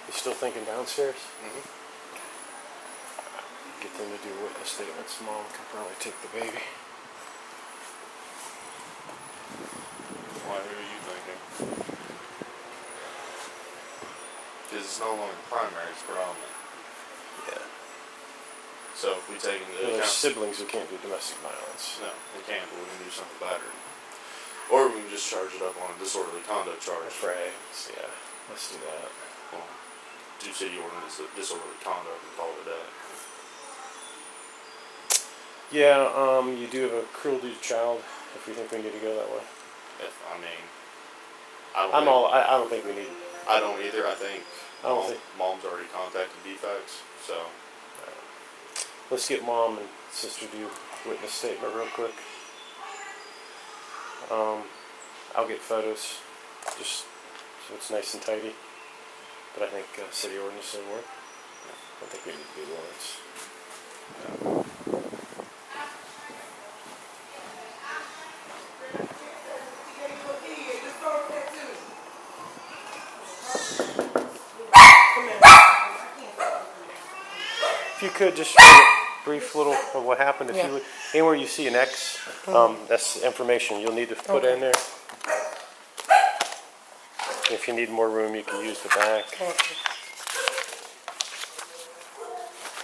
You still thinking downstairs? Mhm. Get them to do witness statements. Mom can probably take the baby. Why? Who are you thinking? Because it's no longer primary; it's predominant. Yeah. So if we take into There's account, siblings who can't do domestic violence. no, we can't. But we can do something battered, or we can just charge it up on a disorderly conduct charge. Fray. Yeah. Let's do that. Well, do city ordinance disorderly conduct and call it a day. Yeah, you do have a cruelty to child if you think we need to go that way. If I mean, I don't. I'm think, all. I don't think we need. I don't either. I think. I don't think- Mom's already contacted defects, so Let's get mom and sister to do witness statement real quick. I'll get photos, just so it's nice and tidy. But I think city ordinance will work. I think we need to do warrants. If you could just give a brief little of what happened, if you would, anywhere you see an X, that's information you'll need to put in there. If you need more room, you can use the back.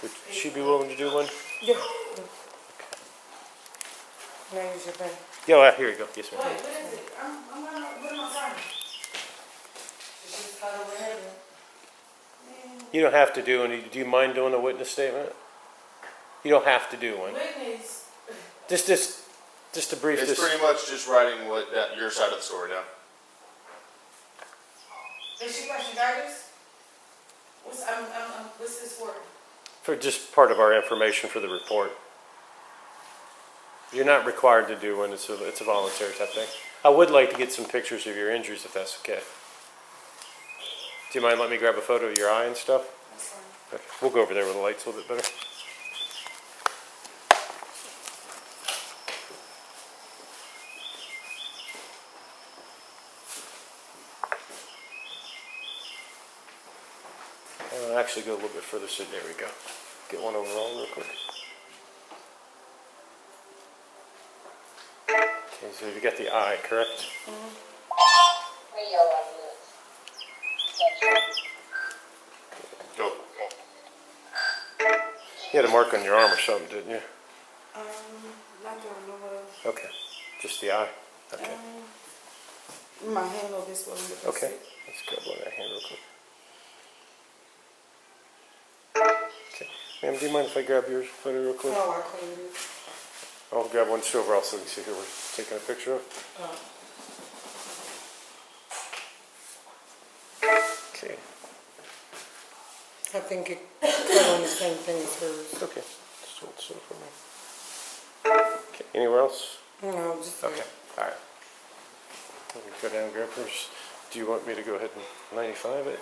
Would she be willing to do one? Yeah. Now use your pen. Yeah, here you go. Yes, ma'am. What is it? What am I signing? Just cut over here. You don't have to do any. Do you mind doing a witness statement? You don't have to do one. Witness. Just to brief it's this. pretty much just writing what your side of the story down. Is she pressing charges? What's this for? For just part of our information for the report. You're not required to do one. It's a voluntary type thing. I would like to get some pictures of your injuries if that's okay. Do you mind letting me grab a photo of your eye and stuff? That's fine. Okay. We'll go over there with the lights a little bit better. Actually go a little bit further, so there we go. Get one overall real quick. Okay, so you got the eye, correct? Radio Go. You had a mark on your arm or something, didn't you? Not doing no what else. Okay. Just the eye? Okay. My hand on this one. Okay. Let's grab one of that hand real quick. Okay. Ma'am, do you mind if I grab your photo real quick? Oh, I cleaned it. I'll grab one just overall so we can see who we're taking a picture of. Okay. I think it cut on the same thing as hers. Okay. Just hold still for me. Okay. Anywhere else? No, just Okay. All right. We can go down and grab hers. Do you want me to go ahead and 95 it?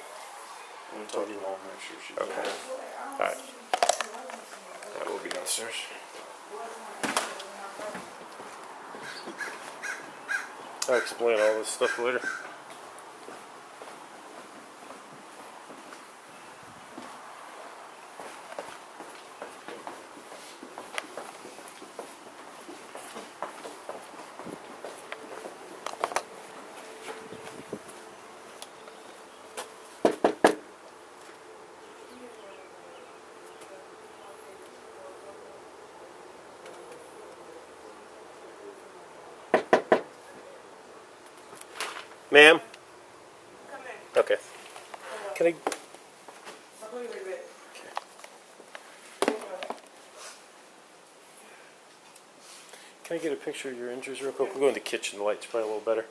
I'm gonna talk to your mom, make sure she's Okay. okay. All right. That will be downstairs. I'll explain all this stuff later. Ma'am? Okay. Can I? Can I get a picture of your injuries real quick? We'll go in the kitchen. The light's probably a little better.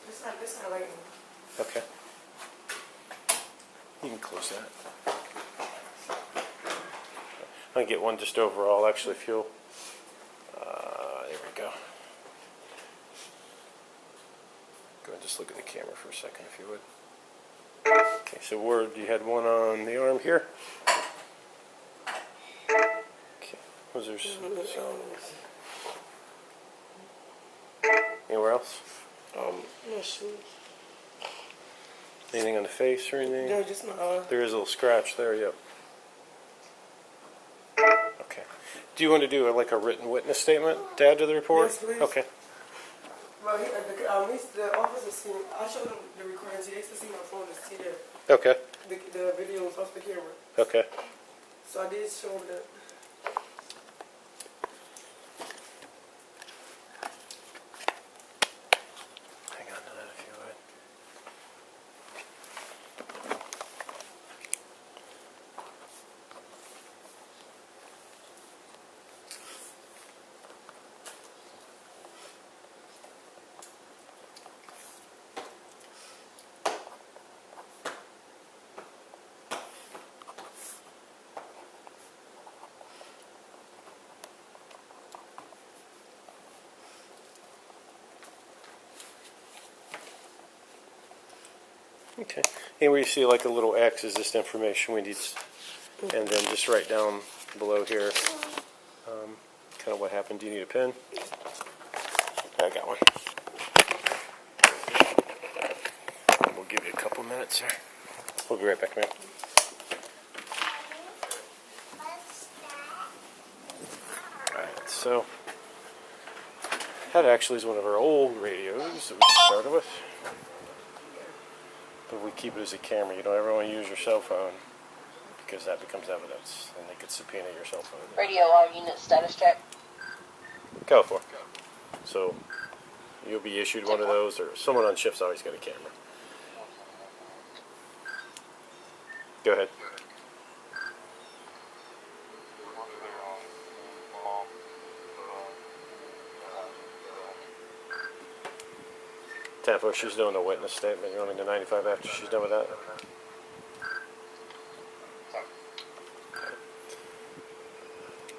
It's not like Okay. You can close that. I can get one just overall, actually, if you'll. There we go. Go ahead and just look at the camera for a second, if you would. Okay, so word, you had one on the arm here. Okay, was there anywhere else? no shoes. Anything on the face or anything? No, just my arm. There is a little scratch there, yep. Okay. Do you want to do like a written witness statement to add to the report? Yes, please. Okay. Well, the officer seen. I showed them the recordings. He used to see my phone to see Okay. the videos off the camera. Okay. So I did show them that. Hang on to that if you would. Okay. Anywhere you see like a little X is just information we need, and then just write down below here kind of what happened. Do you need a pen? I got one. We'll give you a couple minutes here. We'll be right back, man. Alright, so that actually is one of our old radios that we started with. But we keep it as a camera. You don't ever want to use your cell phone because that becomes evidence and they could subpoena your cell phone. Radio R unit status check. Go for it. So you'll be issued one of those, or someone on shift's always got a camera. Go ahead. Tempo, she's doing a witness statement. You want me to 95 after she's done with that?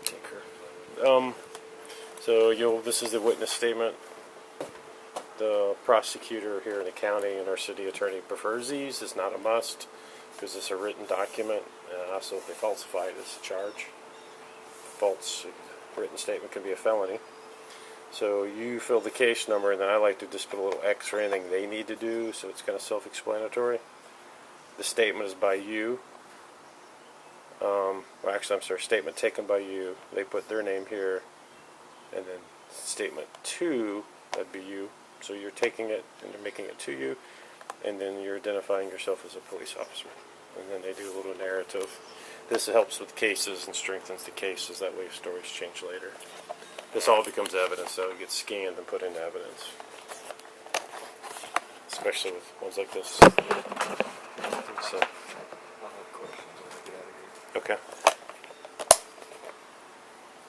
Take her. So this is the witness statement. The prosecutor here in the county and our city attorney prefers these. It's not a must because it's a written document. And also, if they falsify it, it's a charge. False written statement can be a felony. So you fill the case number, and then I like to just put a little X for anything they need to do, so it's kind of self-explanatory. The statement is by you. Statement taken by you. They put their name here, and then statement 2, that'd be you. So you're taking it, and they're making it to you, and then you're identifying yourself as a police officer. And then they do a little narrative. This helps with cases and strengthens the cases. That way stories change later. This all becomes evidence, so it gets scanned and put into evidence. Especially with ones like this. So, okay.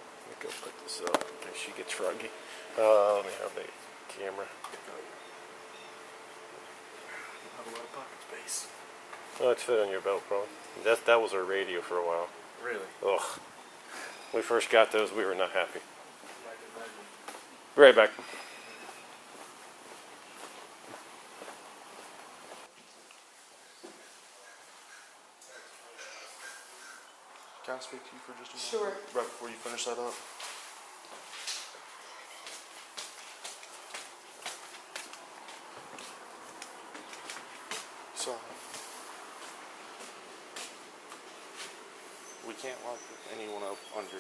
Let me go put this up in case she gets froggy. Let me have the camera. Not a lot of pocket space. Oh, it's fit on your belt, bro. That was our radio for a while. Really? Ugh. When we first got those, we were not happy. Be right back. Can I speak to you for just a moment? Sure. Right before you finish that up. So, we can't lock anyone up under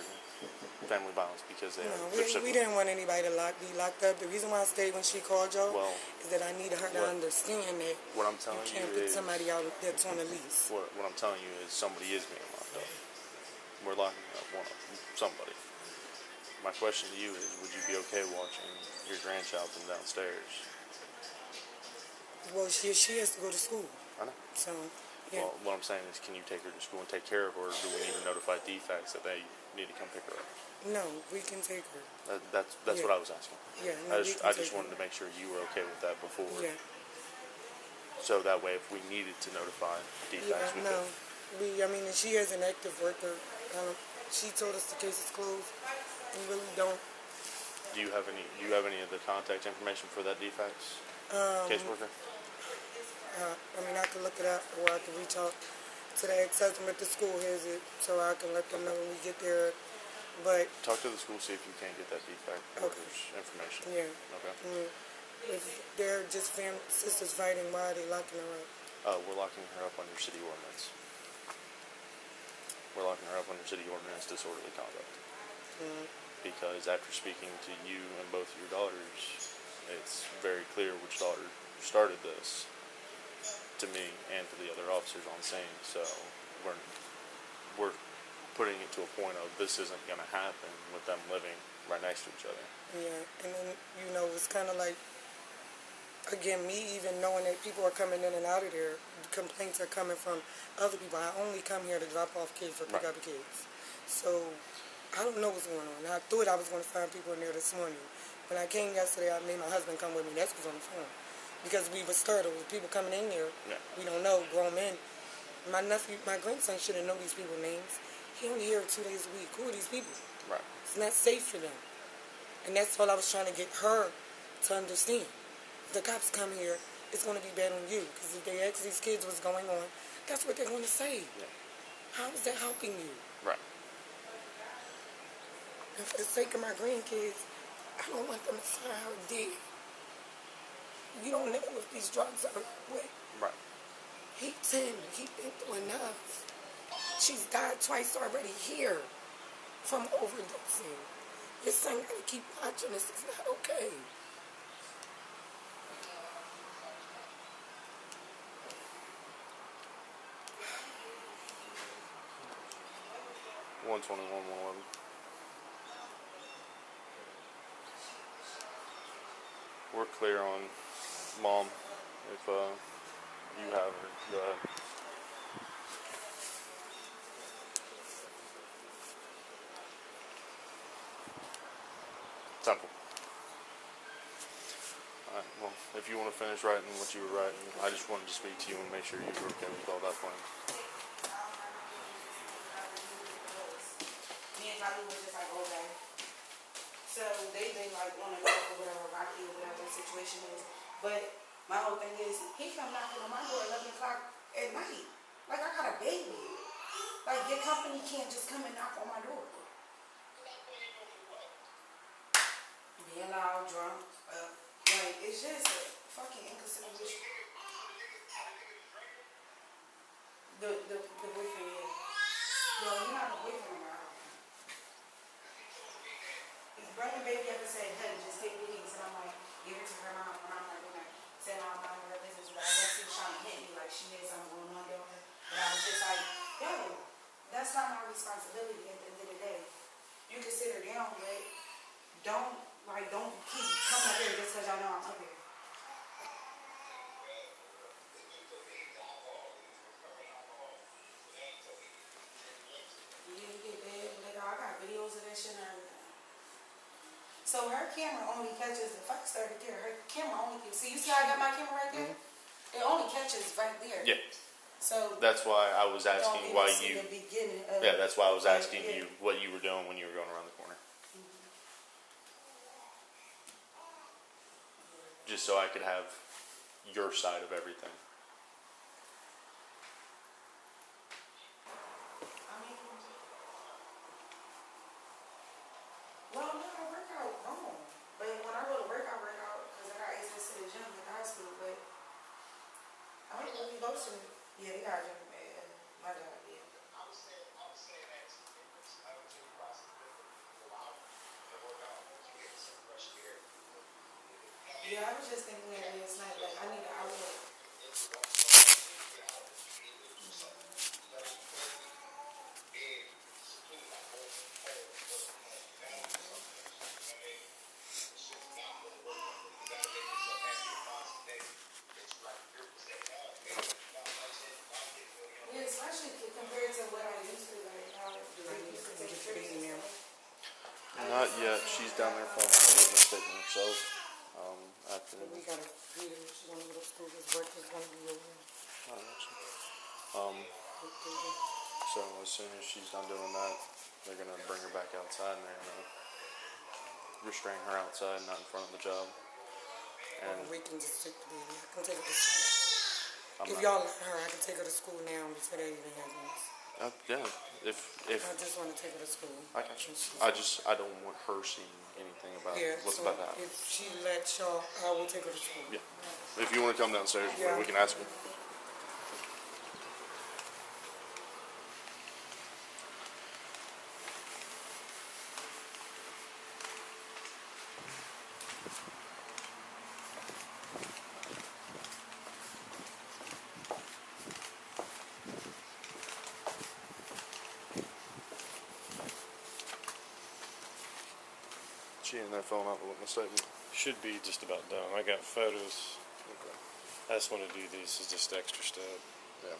family violence because they No, they're we didn't want anybody to be locked up. The reason why I stayed when she called y'all is that I needed her to understand that what I'm telling you can't you put is somebody out that's on a lease. what I'm telling you is somebody is being locked up. We're locking up somebody. My question to you is, would you be okay watching your grandchild from downstairs? Well, she has to go to school. I know. So, yeah. Well, what I'm saying is, can you take her to school and take care of her, or do we need to notify defects that they need to come pick her up? No, we can take her. That's what I was asking. Yeah, no, I just wanted to make sure you were okay with that before. Yeah. So that way, if we needed to notify defects, we no. could. I mean, she is an active worker. She told us the case is closed. We really don't. Do you have any of the contact information for that defects caseworker? I mean, I can look it up, or I can reach out to the ex-husband at the school has it, so I can let them know when we get there. But talk to the school, see if you can't get that defect worker's information. Yeah. Okay. If they're just sisters fighting, why are they locking her up? We're locking her up under city ordinance. We're locking her up under city ordinance disorderly conduct. Because after speaking to you and both of your daughters, it's very clear which daughter started this to me and to the other officers on scene. So we're putting it to a point of this isn't going to happen with them living right next to each other. Yeah, and then, it's kind of like, again, me even knowing that people are coming in and out of there, complaints are coming from other people. I only come here to drop off kids or pick up kids. So I don't know what's going on. I thought I was going to find people in there this morning. When I came yesterday, I made my husband come with me. That's what's on the phone. Because we were startled with people coming in there. Yeah. We don't know, grown men. My grandson shouldn't know these people's names. He only here 2 days a week. Who are these people? Right. It's not safe for them. And that's all I was trying to get her to understand. If the cops come here, it's going to be bad on you. Because if they ask these kids what's going on, that's what they're going to say. Yeah. How is that helping you? Right. And for the sake of my grandkids, I don't want them to find her dead. You don't know if these drugs are what. Right. He 10. He been through enough. She's died twice already here from overdosing. Your son got to keep watching this. It's not okay. $121,111. We're clear on Mom. If you have her, go ahead. Temple. Alright, well, if you want to finish writing what you were writing, I just wanted to speak to you and make sure you were okay with all that plan. Me and Kylie was just like, okay. So they've been like on and off or whatever, rocky or whatever the situation is. But my whole thing is, he come knocking on my door at 11 o'clock at night. Like, I got a baby. Like, your company can't just come and knock on my door. Being loud, drunk, like, it's just a fucking inconsideration. The boyfriend, yeah. Yo, you're not the boyfriend of mine. If Brandon baby ever said, hey, just take the keys, and I'm like, give it to her mom, and I'm like, okay, said I'm not in her business, but I guess she was trying to hit me, like she had something going on there. But I was just like, yo, that's not my responsibility at the end of the day. You can sit her down, but don't keep coming up here just because y'all know I'm up here. You get bad, like, I got videos of that shit and everything. So her camera only catches, if I started there, her camera only can see. You see how I got my camera right there? It only catches right there. Yeah. So That's why I was don't asking even why see you. the beginning of Yeah, that's why I was like, asking yeah. you what you were doing when you were going around the corner. Just so I could have your side of everything. I mean, well, no, I work out home. But when I go to work out because I got access to the gym at high school. But I don't really go to, yeah, they got a gym at my job, yeah. Yeah, I was just thinking that last night, like, I need an outlet. Yeah, especially compared to what I used to, like, how I used to take trips and stuff. Not yet. She's down there filling out a witness statement herself. After. We gotta read it. She's gonna go to school. His work is gonna be over. So as soon as she's done doing that, they're gonna bring her back outside and they're gonna restrain her outside, not in front of the job. And We can just take the baby. I can take her to school. I'm If not, y'all let her, I can take her to school now before that even happens. yeah, if I just want to take her to school. I got you. I don't want her seeing anything about Yeah, what's so about to happen. if she lets y'all, I will take her to school. Yeah. If you want to come downstairs, Yeah. we can ask her. She in there filling out the witness statement. Should be just about done. I got photos. Okay. I just want to do these as just extra step. Yeah.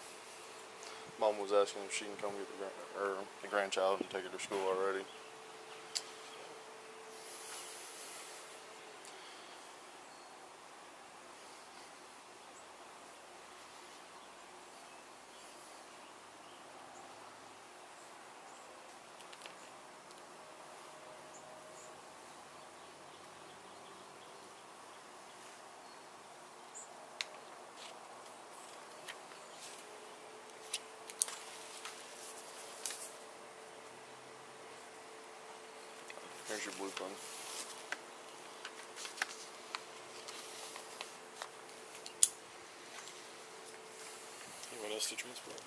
Mom was asking if she can come get the grandchild and take her to school already. Here's your blue pen. You want us to transport?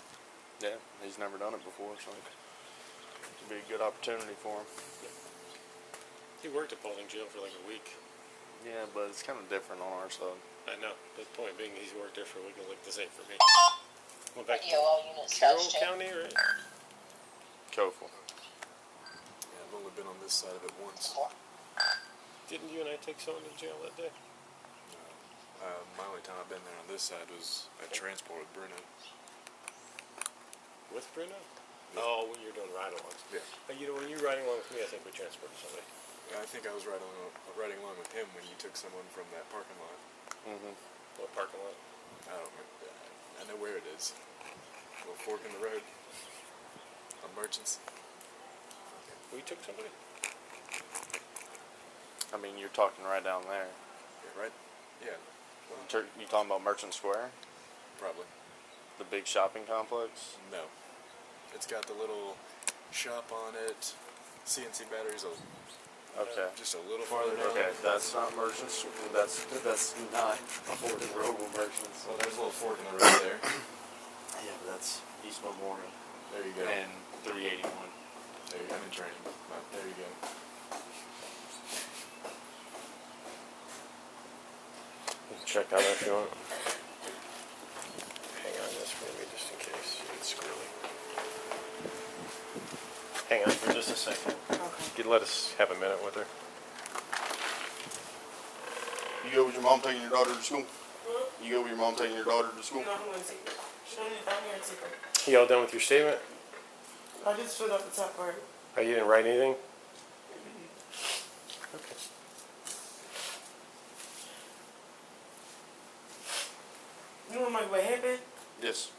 Yeah, he's never done it before, so it'd be a good opportunity for him. He worked at Paulding Jail for like a week. Yeah, but it's kind of different on our side. I know. The point being, he's worked there for a week. It looked the same for me. Went back Radio, all units, Carroll status check. County, right? Kofel. Yeah, I've only been on this side of it once. Didn't you and I take someone to jail that day? My only time I've been there on this side was at transport with Bruno. With Bruno? Yeah. Oh, when you're doing ride-alongs. Yeah. You know, when you're riding along with me, I think we transported somebody. I think I was riding along with him when you took someone from that parking lot. Mm-hmm. What parking lot? I don't remember. I know where it is. Little fork in the road. On Merchants. We took somebody? I mean, you're talking right down there. Yeah, right? Yeah. Well, You talking about Merchant Square? probably. The big shopping complex? No. It's got the little shop on it. CNC batteries. Okay. Just a little farther down. Okay, that's not Merchant Square. That's not a fork in the road with Merchants. Well, there's a little fork in the road there. Yeah, but that's East Memorial. There you go. And 381. There you go. I'm in training. There you go. Check that out if you want. Hang on this for me just in case it's squirrely. Hang on for just a second. Okay. Let us have a minute with her. You go with your mom taking your daughter to school? You go with your mom taking your daughter to school? No, I'm going to take her. I'm here to take her. You all done with your statement? I just filled out the top part. Oh, you didn't write anything? Okay. You want my headband? Yes.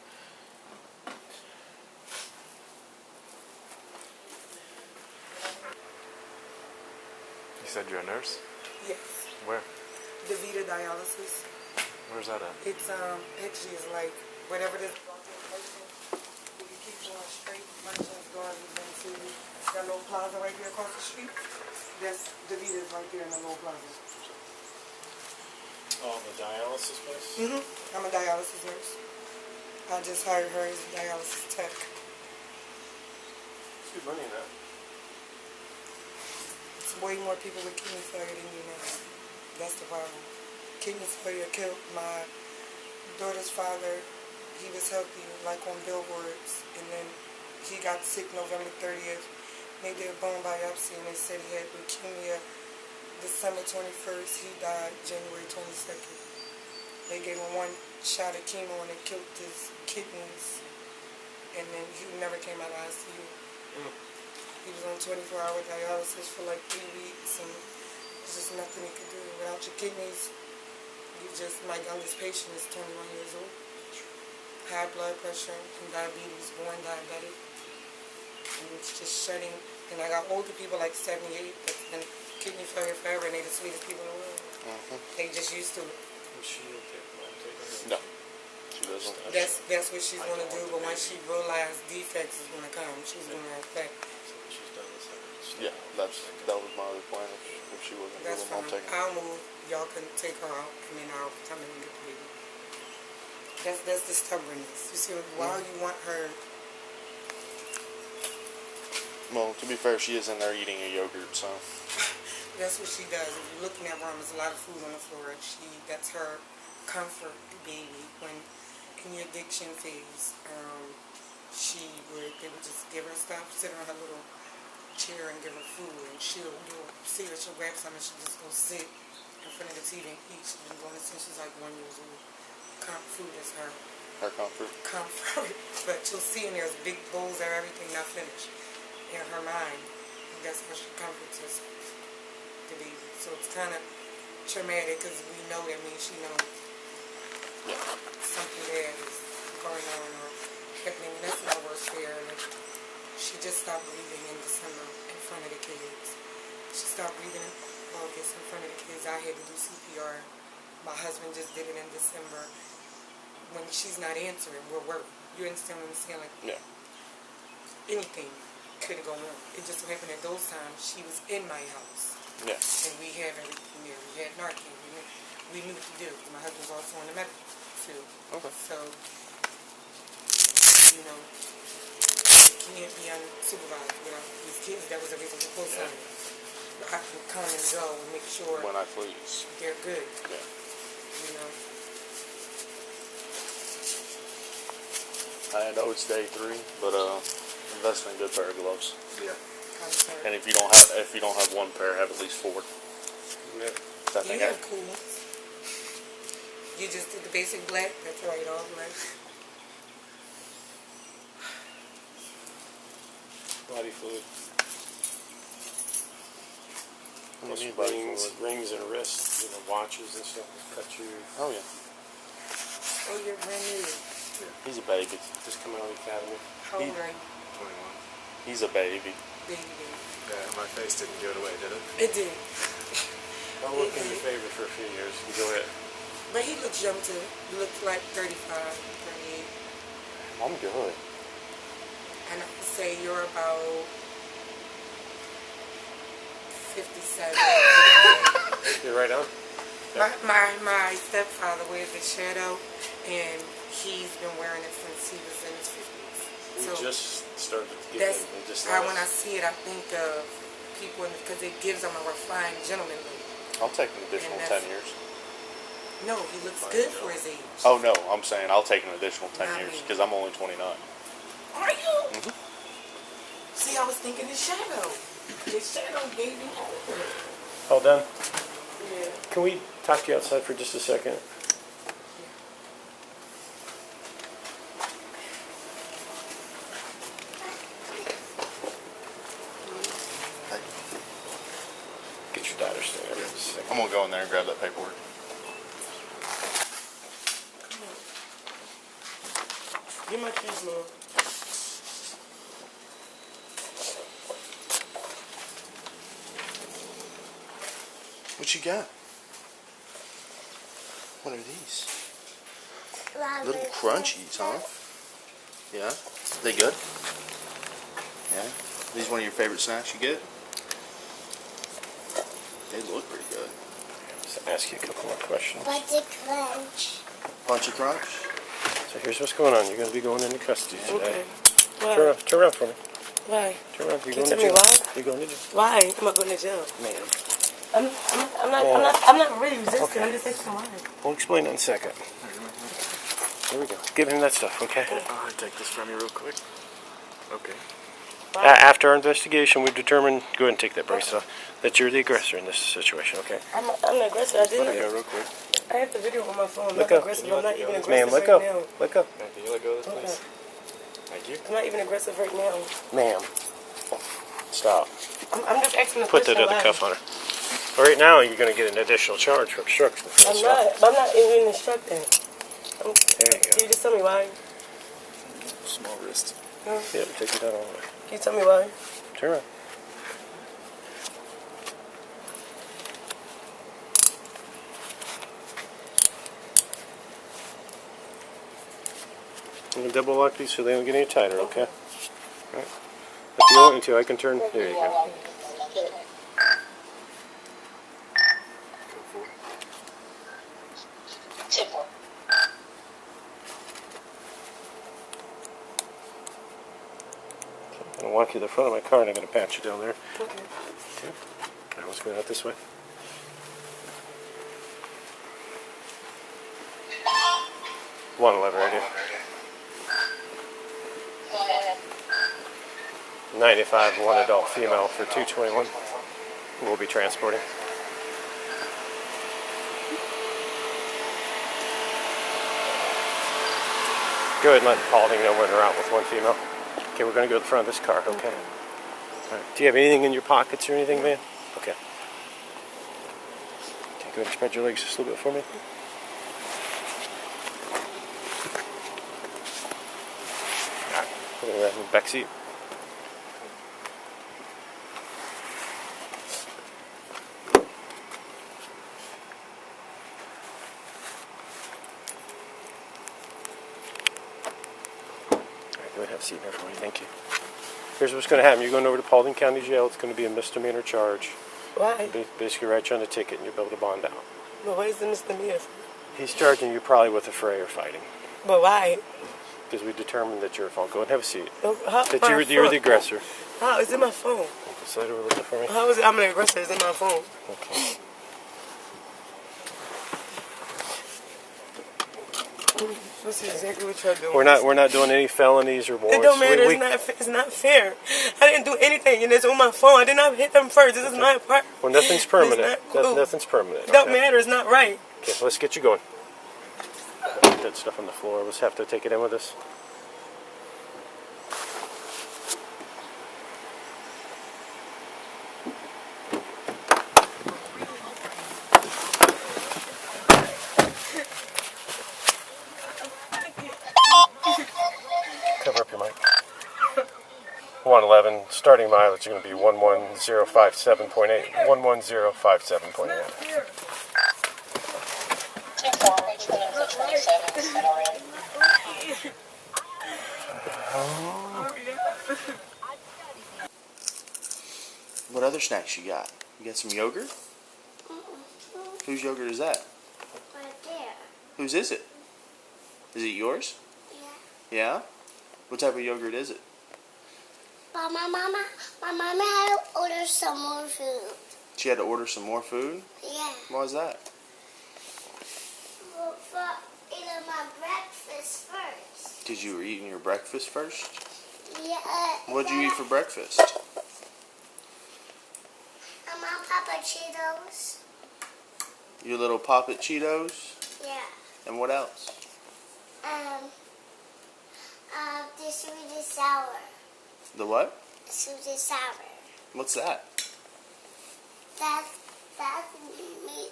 said you're a nurse? Yes. Where? DeVita Dialysis. Where's that at? It's actually is like whatever this going through a person, you can keep going straight, merchants going into that little plaza right there across the street. That's DeVita's right there in the little plaza. Oh, the dialysis place? Mm-hmm. I'm a dialysis nurse. I just hired her as a dialysis tech. It's good money in that. It's way more people with kidney failure than you know. That's the problem. Kidney failure killed my daughter's father. He was healthy, like on billboards, and then he got sick November 30th. They did a bone biopsy and they said he had leukemia. December 21st, he died January 22nd. They gave him one shot of chemo and it killed his kidneys. And then he never came out of ICU. He was on 24-hour dialysis for like 3 weeks and there's just nothing he could do. Without your kidneys, my youngest patient is 21 years old. High blood pressure and diabetes, born diabetic. And it's just shutting. And I got older people like 78 that's been kidney failure forever and they're the sweetest people in the world. They just used to it. She will take No, she doesn't. That's what she's going to do, but once she realizes defects is going to come, she's going to affect. She's done this. Yeah, that was my other plan. If she wasn't That's doing, fine. I'm taking her. I'll move. Y'all can take her out, and then I'll come in and get the baby. That's the stubbornness. You see, why you want her? Well, to be fair, she is in there eating a yogurt, so. That's what she does. If you're looking at her, there's a lot of food on the floor. That's her comfort baby. When in your addiction phase, they would just give her stuff, sit on her little chair and give her food, and she'll see her, she'll grab something, she'll just go sit in front of the TV and eat. She's been doing it since she's like 1 year old. Food is her comfort. But you'll see in there's big bowls of everything not finished in her mind. That's how she comforts herself, the baby. So it's kind of traumatic because we know that means she knows something bad is going on or happening. And that's my worst fear. Like, she just stopped breathing in December in front of the kids. She stopped breathing in August in front of the kids. I had to do CPR. My husband just did it in December. When she's not answering, we're worried. You understand what I'm saying? Like, anything could have gone wrong. It just so happened at those times she was in my house. Yeah. And we have everything there. We had Narcan. We knew what to do. My husband's also in the medical field. Okay. So, you know, can't be unsupervised without these kids. That was a reason for close on. I can come and go and make sure when I please. They're good. Yeah. You know. I know it's day 3, but invest in a good pair of gloves. Yeah. And if you don't have one pair, have at least 4. Yeah. You have cool ones. You just did the basic black. That's right, all black. Body fluid. What do you mean Plus body rings, fluid? rings and wrists, watches and stuff. Cut you. Oh yeah. Oh, you're brand new. He's a baby. Just come out of the academy. How old are you? 21. He's a baby. Baby. Yeah, my face didn't give it away, did it? It did. I'll work in your favor for a few years. Go ahead. But he looks young too. He looks like 35, 38. I'm good. And I would say you're about 57. You're right on. My stepfather wears a shadow, and he's been wearing it since he was in his 50s. We So just started to get that's it. Just when I see it, I think of people because it gives them a refined gentleman look. I'll take an additional And 10 that's- years. No, he looks good for his age. Oh no, I'm saying I'll take an additional 10 Not years me. because I'm only 29. Are you? Mhm. See, I was thinking his shadow. His shadow gave me older. All done? Yeah. Can we talk to you outside for just a second? Get your daughter standing for just a second. I'm gonna go in there and grab that paperwork. Give my keys, Lord. What you got? What are these? Little crunchies, huh? Yeah? They good? Yeah? These one of your favorite snacks you get? They look pretty good. Just ask you a couple more questions. Bunch of crunch. Bunch of crunch? So here's what's going on. You're going to be going into custody today. Okay. Why? Turn around for me. Why? Turn around. You're Can going you to tell me jail. why? You're going to jail. Why am I going to jail? Ma'am. I'm not really resisting. Okay. I'm just asking why. We'll explain in a second. Here we go. Give him that stuff, okay? I'll take this from you real quick. Okay. After our investigation, we've determined, go ahead and take that bracelet off, that you're the aggressor in this situation, okay? I'm the aggressor. I Let her didn't. go real quick. I have the video on my phone. I'm Let not go. aggressive. I'm not even aggressive Ma'am, let right go. now. Let go. Now, can you let go of this, Okay. please? Thank you. I'm not even aggressive right now. Ma'am. Stop. I'm just asking a Put that question. other why. cuff on her. Right now, you're going to get an additional charge for obstruction. I'm not even instructing. There you Can go. you just tell me why? Small wrist. Yep, take it out all the way. Can you tell me why? Turn around. I'm going to double lock these so they don't get any tighter, okay? Right. If you want me to, I can turn. There you go. I'm going to walk you to the front of my car and I'm going to pat you down there. Okay. Okay. Now let's go out this way. One 11 right here. 95, one adult female for 221. We'll be transporting. Go ahead and let Paulding know when we're out with one female. Okay, we're going to go to the front of this car, okay? All right. Do you have anything in your pockets or anything, man? Okay. Okay, go ahead and spread your legs just a little bit for me. All right, put it in the back seat. Go ahead and have a seat there for me. Thank you. Here's what's going to happen. You're going over to Paulding County Jail. It's going to be a misdemeanor charge. Why? Basically, write you on the ticket and you'll be able to bond out. But why is the misdemeanor? He's charging you probably with a fray or fighting. But why? Because we determined that you're at fault. Go ahead and have a seat. How That you're the aggressor. How? It's in my phone. Slide over a little bit for me. How is it? I'm an aggressor. It's in my phone. Okay. This is exactly what you're doing. We're not doing any felonies or warrants. It don't matter. It's not fair. I didn't do anything, and it's on my phone. I did not hit them first. This is my part. Well, nothing's permanent. It's not cool. Nothing's permanent. It don't okay? matter. It's not right. Okay, let's get you going. Put that stuff on the floor. Let's have to take it in with us. Cover up your mic. 111, starting mileage is going to be 11057.8. 11057.8. 2-4, reach the number 27, set already. What other snacks you got? You got some yogurt? Whose yogurt is that? Right there. Whose is it? Is it yours? Yeah. Yeah? What type of yogurt is it? But my mama had to order some more food. She had to order some more food? Yeah. Why was that? For eating my breakfast first. Because you were eating your breakfast first? Yeah. What'd you eat for breakfast? My Papa Cheetos. Your little Poppet Cheetos? Yeah. And what else? The sweet and sour. The what? Sweet and sour. What's that? That's me.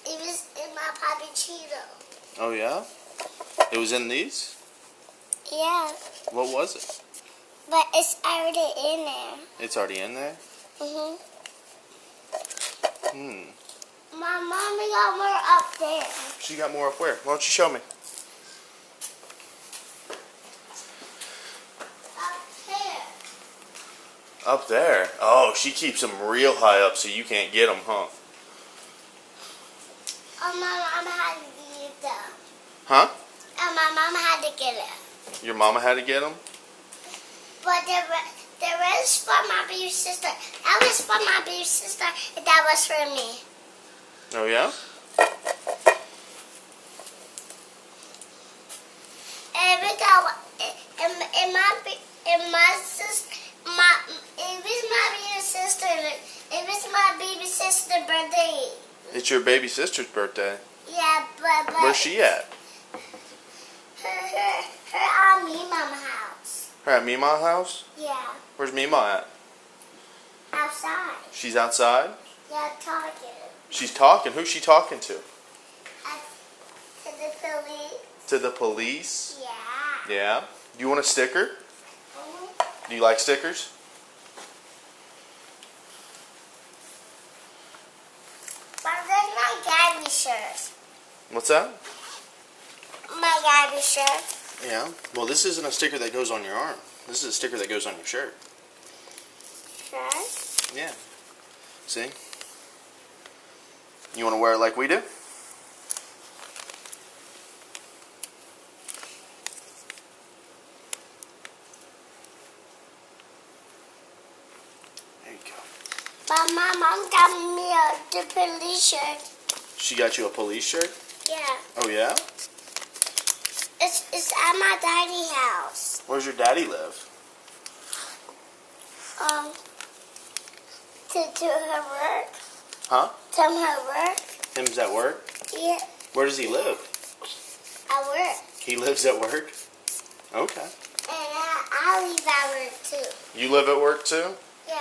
It was in my Papa Cheeto. Oh yeah? It was in these? Yeah. What was it? But it's already in there. It's already in there? Mhm. My mommy got more up there. She got more up where? Why don't you show me? Up there. Up there. Oh, she keeps them real high up so you can't get them, huh? Oh, my mom had to get them. Huh? And my mom had to get it. Your mama had to get them? But the rest for my baby sister. That was for my baby sister, and that was for me. Oh, yeah? And we got and my sister, it was my baby sister. It was my baby sister's birthday. It's your baby sister's birthday. Yeah, but Where's she at? Her at me mama house. Her at Mima's house? Yeah, Where's Mima at? outside. She's outside? Yeah, talking. She's talking. Who's she talking to? To the police. To the police? Yeah. Yeah. You want a sticker? Do you like stickers? But there's my Gabby shirt. What's that? My Gabby shirt. Yeah. Well, this isn't a sticker that goes on your arm. This is a sticker that goes on your shirt. Shirt? Yeah. See? You want to wear it like we do? There you go. But my mom got me the police shirt. She got you a police shirt? Yeah. Oh, yeah? It's at my daddy's house. Where's your daddy live? To her work. Huh? To her work. Him's at work? Yeah, Where does he live? at work. He lives at work? Okay. And I leave at work too. You live at work too? Yeah.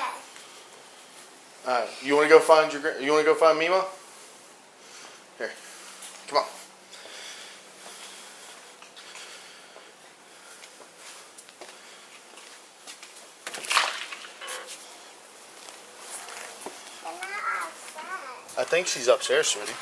Alright. You want to go find you want to go find Mima? Here. Come on. And I'm outside. I think she's upstairs, sweetie.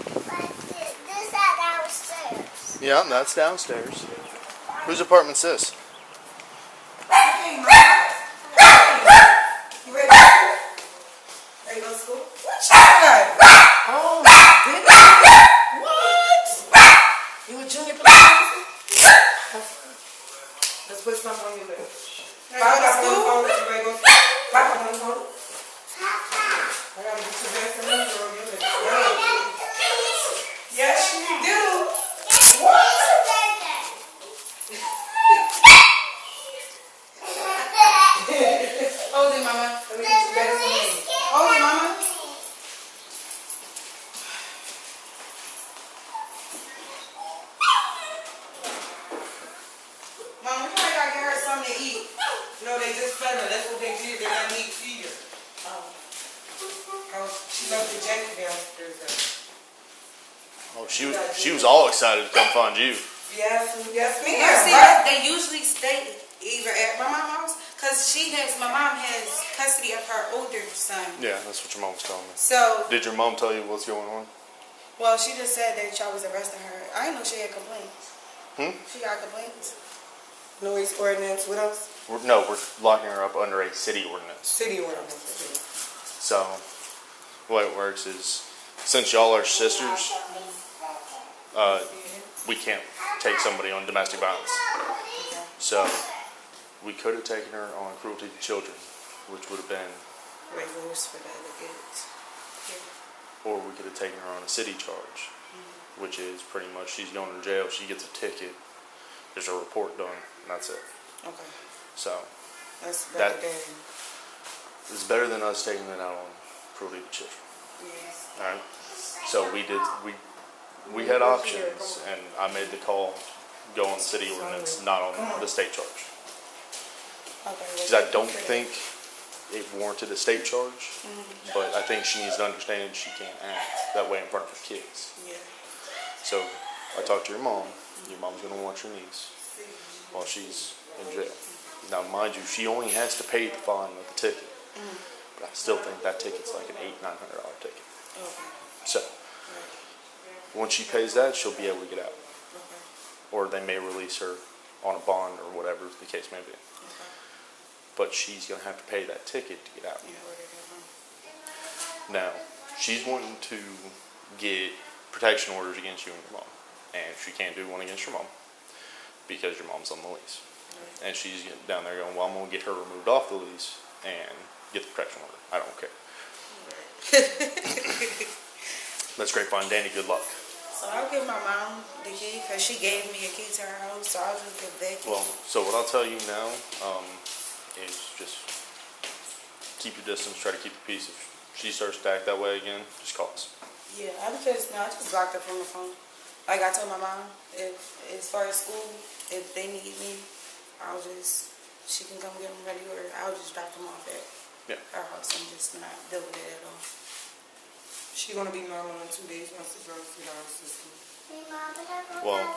But this at downstairs. Yeah, that's downstairs. Whose apartment's this? Hey, Mom. You ready to school? Ready to go to school? What child? Oh, my goodness. What? You a junior police officer? Let's put something on your list. Papa got on the phone. You ready to go to school? Papa on the phone. I gotta get your best and move on your list. Yes, you do. What? Hold it, Mama. Let me get your best and move. Hold it, Mama. Mama, we probably gotta get her something to eat. You know, they just fed her. That's what they did. They didn't need to feed her. She left the jacket downstairs though. Oh, she was all excited to come find you. Yes, yes, ma'am. Yeah, see, they usually stay either at my mom's house, because my mom has custody of her older son. Yeah, that's what your mom was telling me. So, Did your mom tell you what's going on? well, she just said that y'all was arresting her. I didn't know she had complaints. She got complaints. Noise ordinance, what else? We're locking her up under a city ordinance. City ordinance. So, the way it works is, since y'all are sisters, we can't take somebody on domestic violence. So, we could have taken her on cruelty to children, which would have been, Regulars for the other kids. or we could have taken her on a city charge, which is pretty much she's going to jail, she gets a ticket, there's a report done, and that's it. Okay. So, That's That- better than, it's better than us taking it out on cruelty to children. yeah. Alright? So we had options, and I made the call, go on the city ordinance, not on the state charge. Okay. Because I don't think it warranted a state charge, but I think she needs to understand she can't act that way in front of her kids. Yeah. So I talked to your mom. Your mom's going to watch your niece while she's in jail. Now, mind you, she only has to pay the fine of the ticket, but I still think that ticket's like an $800-900 ticket. Okay. So once she pays that, she'll be able to get out, Okay. or they may release her on a bond or whatever the case may be. Okay. But she's going to have to pay that ticket to get out. Yeah, where they go, huh? Now, she's wanting to get protection orders against you and your mom. And she can't do one against your mom because your mom's on the lease. And she's down there going, well, I'm going to get her removed off the lease and get the protection order. I don't care. That's great, fine. Danny, good luck. So I'll give my mom the key because she gave me a key to her house, so I'll just give that key. Well, so what I'll tell you now is just keep your distance, try to keep the peace. If she starts to act that way again, just call us. Yeah, I just blocked her from the phone. Like I told my mom, if as far as school, if they need me, she can come get them ready, or I'll just drop them off at her house. I'm just not dealing with it at all. She gonna be normal in 2 days once the drugs get out of the system. Well,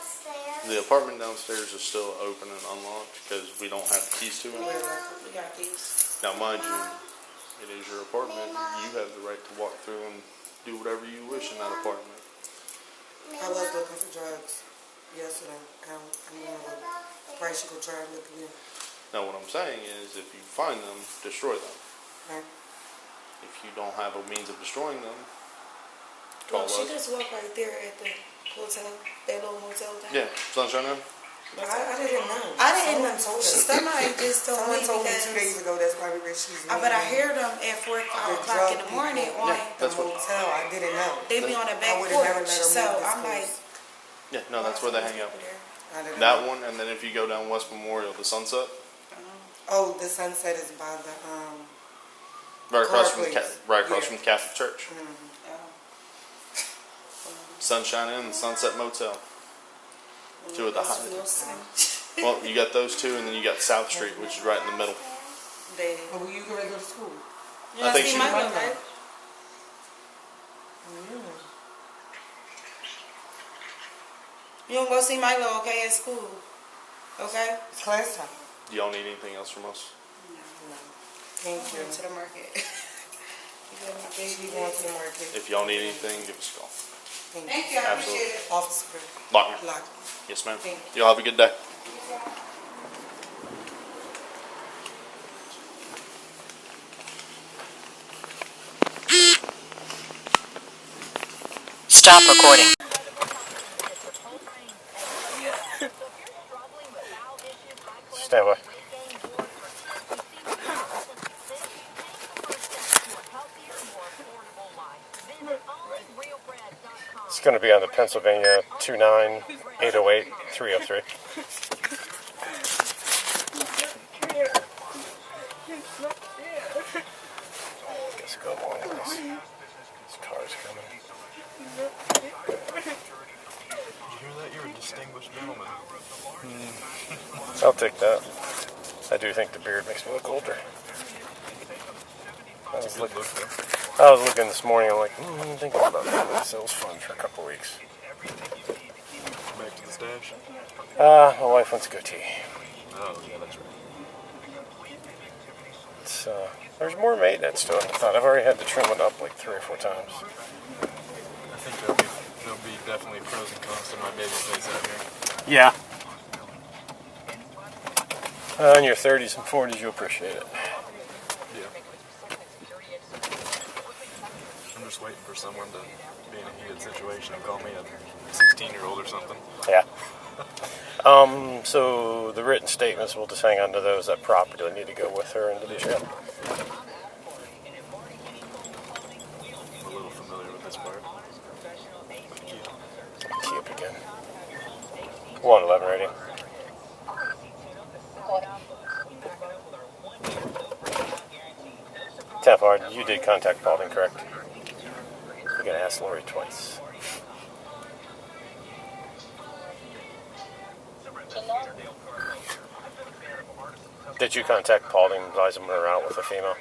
the apartment downstairs is still open and unlocked because we don't have the keys to it. We got keys. Now, mind you, it is your apartment. You have the right to walk through and do whatever you wish in that apartment. I was looking for drugs yesterday. I'm gonna look. Probably should go try and look again. Now, what I'm saying is, if you find them, destroy them. Okay. If you don't have a means of destroying them, call She us. just walked right there at the hotel, that little motel thing. Yeah, Sunshine Inn. I didn't know. I didn't know. Someone told us. Somebody just told Someone me told me because 2 days ago that's probably where she's but I hear them at 4 o'clock in the morning on the motel. I didn't know. they be on the back I would've never porch. let her So move this I'm like, close. Yeah, no, that's where they hang out. I didn't That know. one, and then if you go down West Memorial, the Sunset, Oh, the Sunset is by the right across Car from place. from the Catholic Church. Sunshine Inn and Sunset Motel. Two of the high. Well, you got those two, and then you got South Street, which is right in the middle. Well, you can go to school. I think she might might. go, right? You don't go see Milo, okay, at school. Okay? It's class time. Do y'all need anything else from us? No. Thank you. To the market. Baby going to the market. If y'all need anything, give us a call. Thank you, I appreciate it. Officer. Lock me. Lock. Yes, ma'am. Thank Y'all have a good day. Stop recording. Stand by. It's going to be on the Pennsylvania 29808-303. Let's go along with this. This car's coming. Did you hear that? You're a distinguished gentleman. I'll take that. I do think the beard makes me look older. I was looking this morning, I'm like, thinking about that sales fund for a couple weeks. Back to the stash? My wife wants goatee. Oh, yeah, that's right. It's, there's more maintenance to it than I thought. I've already had to trim it up like 3 or 4 times. I think there'll be definitely pros and cons to my baby face out here. Yeah. In your 30s and 40s, you'll appreciate it. Yeah. I'm just waiting for someone to be in a heated situation and call me a 16-year-old or something. Yeah. So the written statements, we'll just hang on to those. That property need to go with her into the jail. I'm a little familiar with this part. Key up again. 111 rating. Tampard, you did contact Baldwin, correct? You're gonna ask Lori twice. Did you contact Paulding and advise them they're out with a female?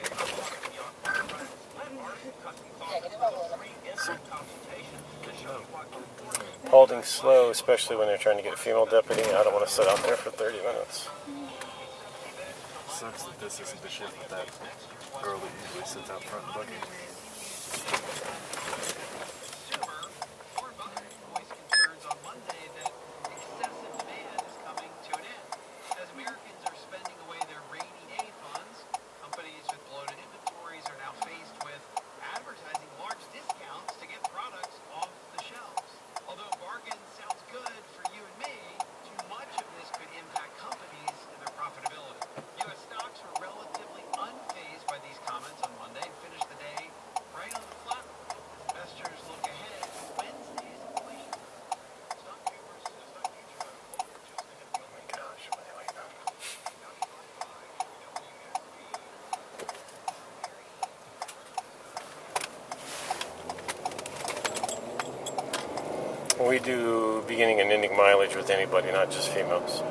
Paulding's slow, especially when they're trying to get a female deputy. I don't want to sit out there for 30 minutes. Sucks that this isn't the shift that girl that usually sits out front and booking. We do beginning and ending mileage with anybody, not just females.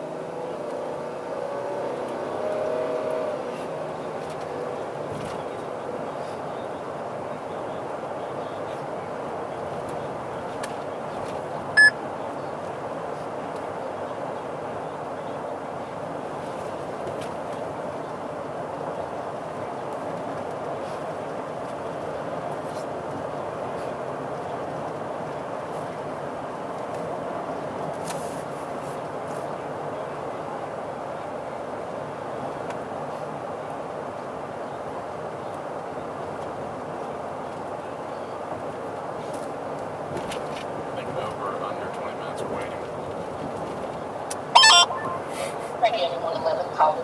Radio 111, call.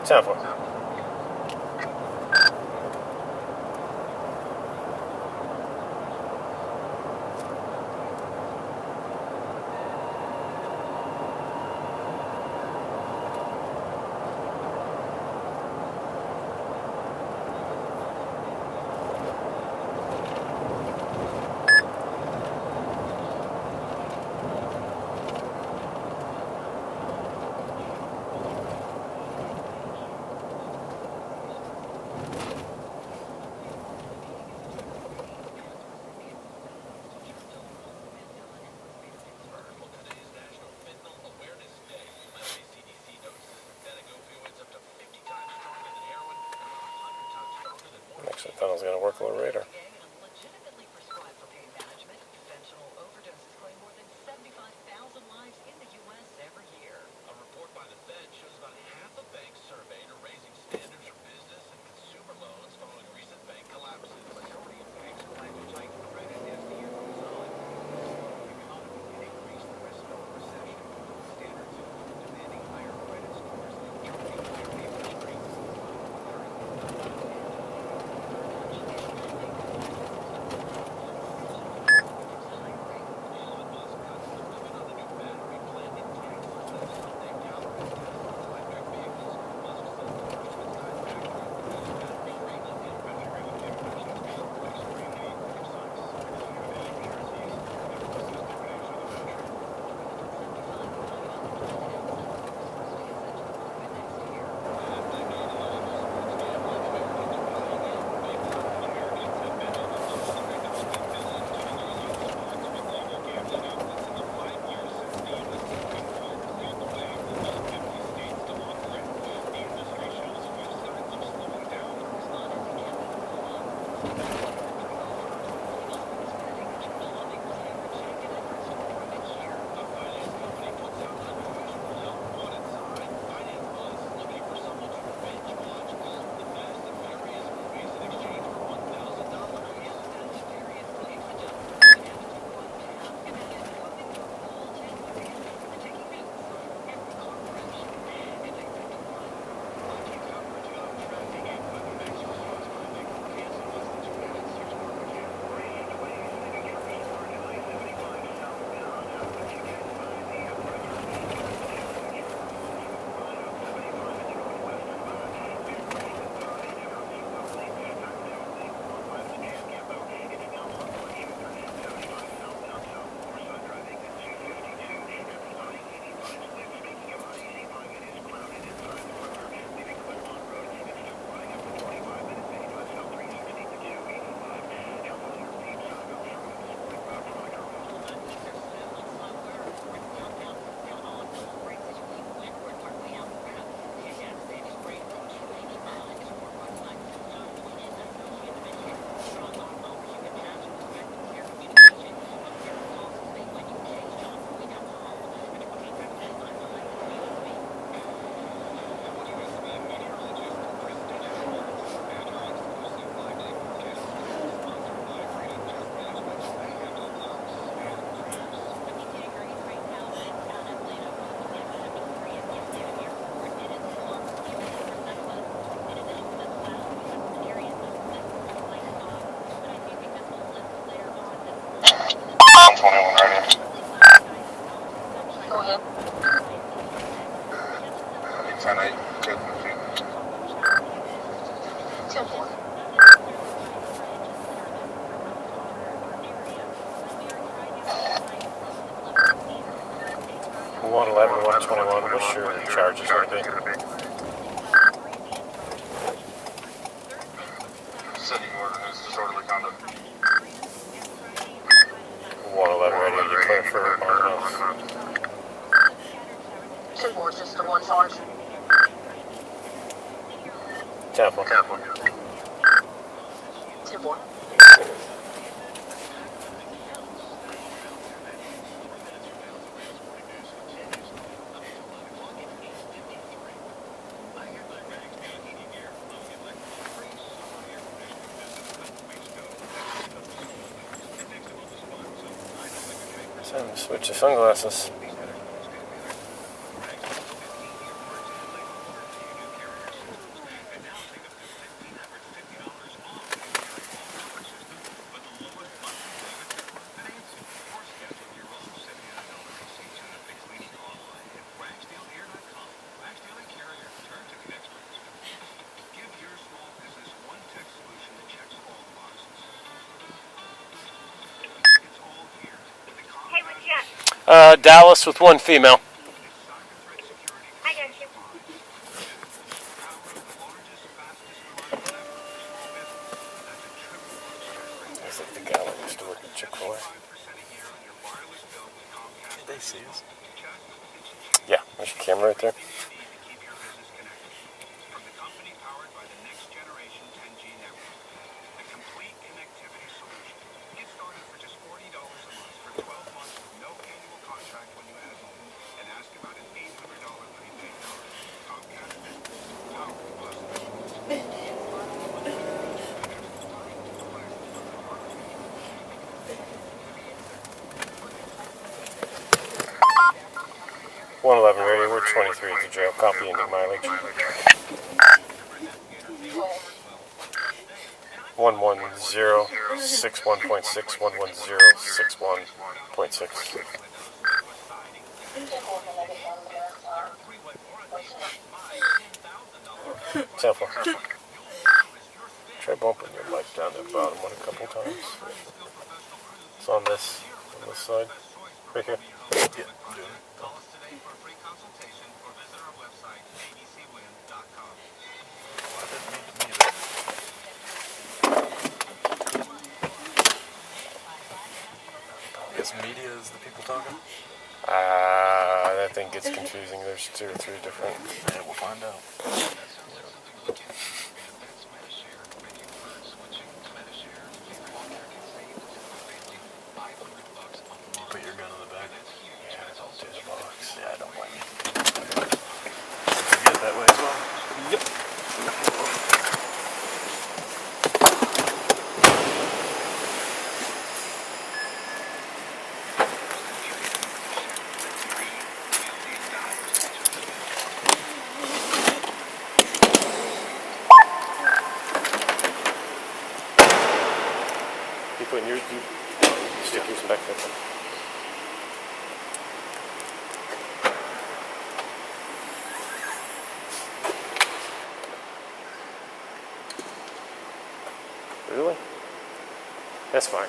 10-4. Actually, I thought I was going to work a little later. ahead. 10-8, 10-4. 111, 121. What's your charges going to be? Setting ordinance, disorderly conduct. 111 radio. You clear for bond house. 10-4 is just the one charge. 10-4. 10-4. Time to switch to sunglasses. Dallas with one female. I got you. That's like the guy that used to work at Chick-fil-A. Did they see us? Yeah, there's a camera right there. Radio, we're 23 at the jail. Copy ending mileage. 11061.6, 11061.6. 10-4. Try bumping your mic down to the bottom one a couple times. It's on this side. Right here. Yeah, I'm doing it. I guess media is the people talking? I think it's confusing. There's 2 or 3 different. Yeah, we'll find out. Put your gun in the bag. Yeah, don't do the box. Yeah, I don't blame you. Forget that way as well. Yep. You putting your stickers back there. Really? That's fine.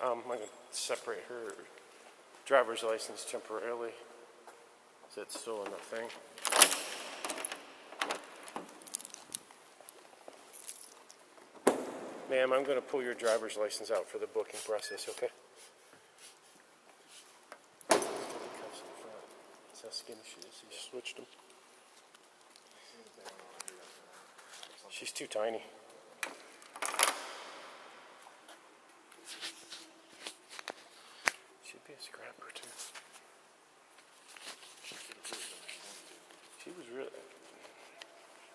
I'm going to separate her driver's license temporarily. So it's still in the thing. Ma'am, I'm going to pull your driver's license out for the booking process, okay? Cuffs in front. That's how skinny she is. You switched them. She's too tiny. She'd be a scrapper too. She was really. I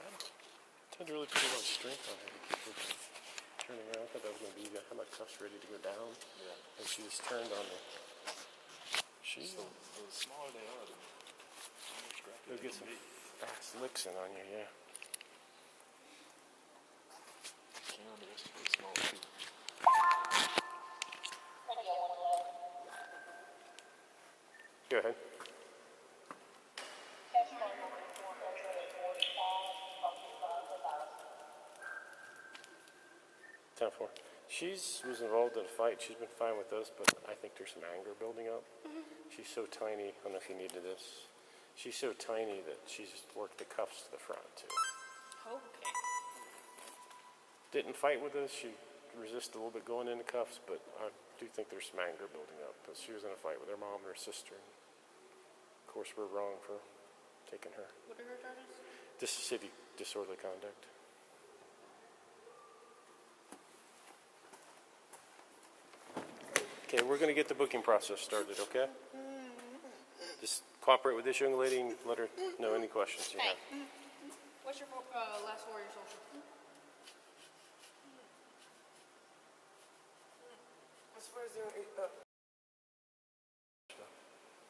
tried to really put a lot of strength on her to keep her from turning around. I thought that was going to be. I had my cuffs ready to go down. Yeah. And she was turned on the She's The smaller they are, the more scrappy You'll they get can some be. fast licks in on you, yeah. Can't underestimate small people. Go ahead. Ten four. She's was involved in a fight. She's been fine with us, but I think there's some anger building up. She's so tiny. I don't know if you needed this. She's so tiny that she's worked the cuffs to the front too. Okay. Didn't fight with us. She resisted a little bit going into cuffs, but I do think there's some anger building up. But she was in a fight with her mom and her sister. Of course, we're wrong for taking her. What are her charges? This city disorderly conduct. Okay, we're going to get the booking process started, okay? Just cooperate with this young lady and let her know any questions you have. What's your last 4 of your social? As far as the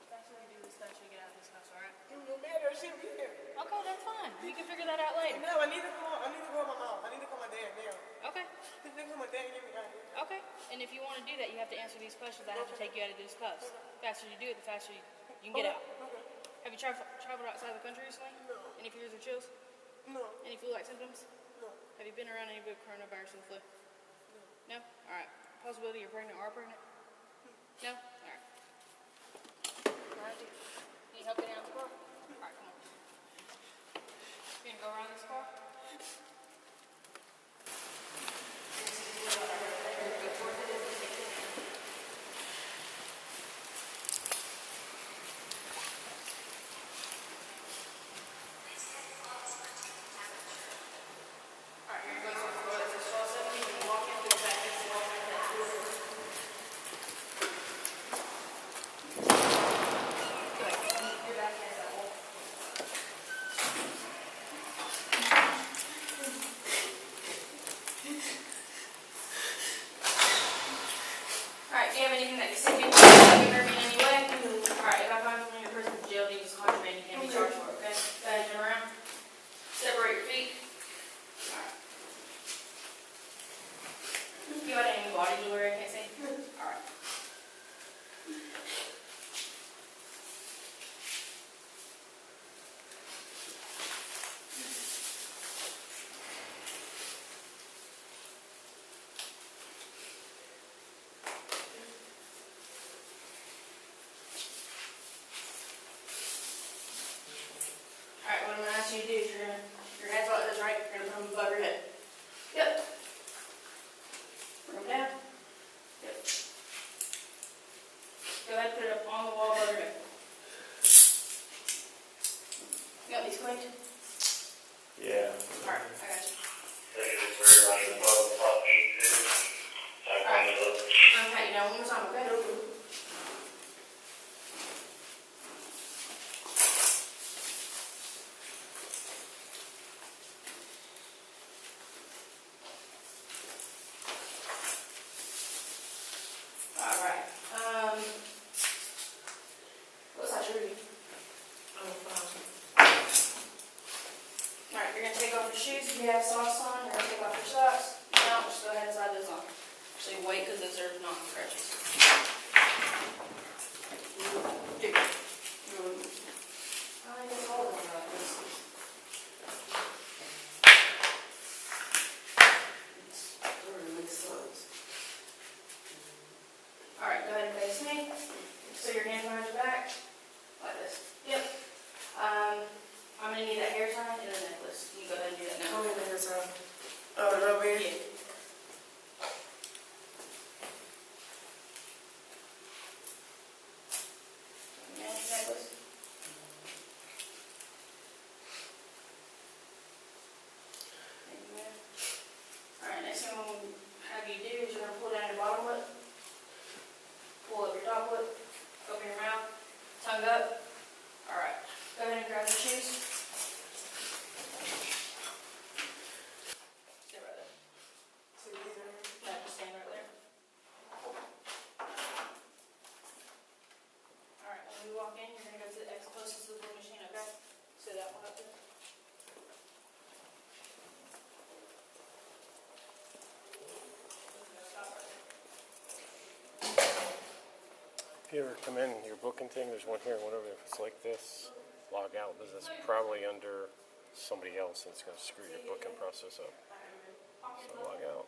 That's what we do this stuff to get out of this house, alright? no matter, she'll be here. Okay, that's fine. We can figure that out later. No, I need to call my mom. I need to call my dad now. Okay. I need to call my dad and get me out of here. Okay. And if you want to do that, you have to answer these questions. I have to take you out of these cuffs. The faster you do it, the faster you can get out. Okay. Have you traveled outside the country recently? No. Any fevers or chills? No. Any flu-like symptoms? No. Have you been around anybody with coronavirus or the flu? No. All right. Possibility you're pregnant or are pregnant? No. All right. All right. Need help getting out of the car? All right. Come on. You gonna go around this car? Alright, do you have anything that you say before you hurt me in any way? Alright, if I find you in your prison jail, you just contraband, you can't be charged for it, okay? Go ahead, turn around. Separate your feet. Alright. You got any body jewelry I can't see? Alright. Alright, what I'm gonna ask you to do is your head's like this, right? You're gonna put them above your head. Yep. Bring them down. Yep. Go ahead and put it up on the wall above your head. You got these cleaned? Yeah. Alright, I got you. Alright. I'm patting you down one more time, okay? Alright, what size shoe are you? Alright, you're gonna take off your shoes if you have socks on, you're gonna take off your socks. If you don't, just go ahead and slide those on. Actually, wait, because those are not crutches. I guess all of them are like this. Alright, go ahead and face me. So your hand behind your back. Like this. Yep. I'm gonna need that hair tie and a necklace. You go ahead and do that now. Oh, the hair tie. Oh, the rubber band? Yeah. Necklace. Alright, next thing I'm gonna have you do is you're gonna pull down your bottom lip, pull up your top lip, open your mouth, tongue up. Alright, go ahead and grab your shoes. If you ever come in your booking thing, there's one here. Whatever, if it's like this, log out. This is probably under somebody else, and it's going to screw your booking process up. So log out.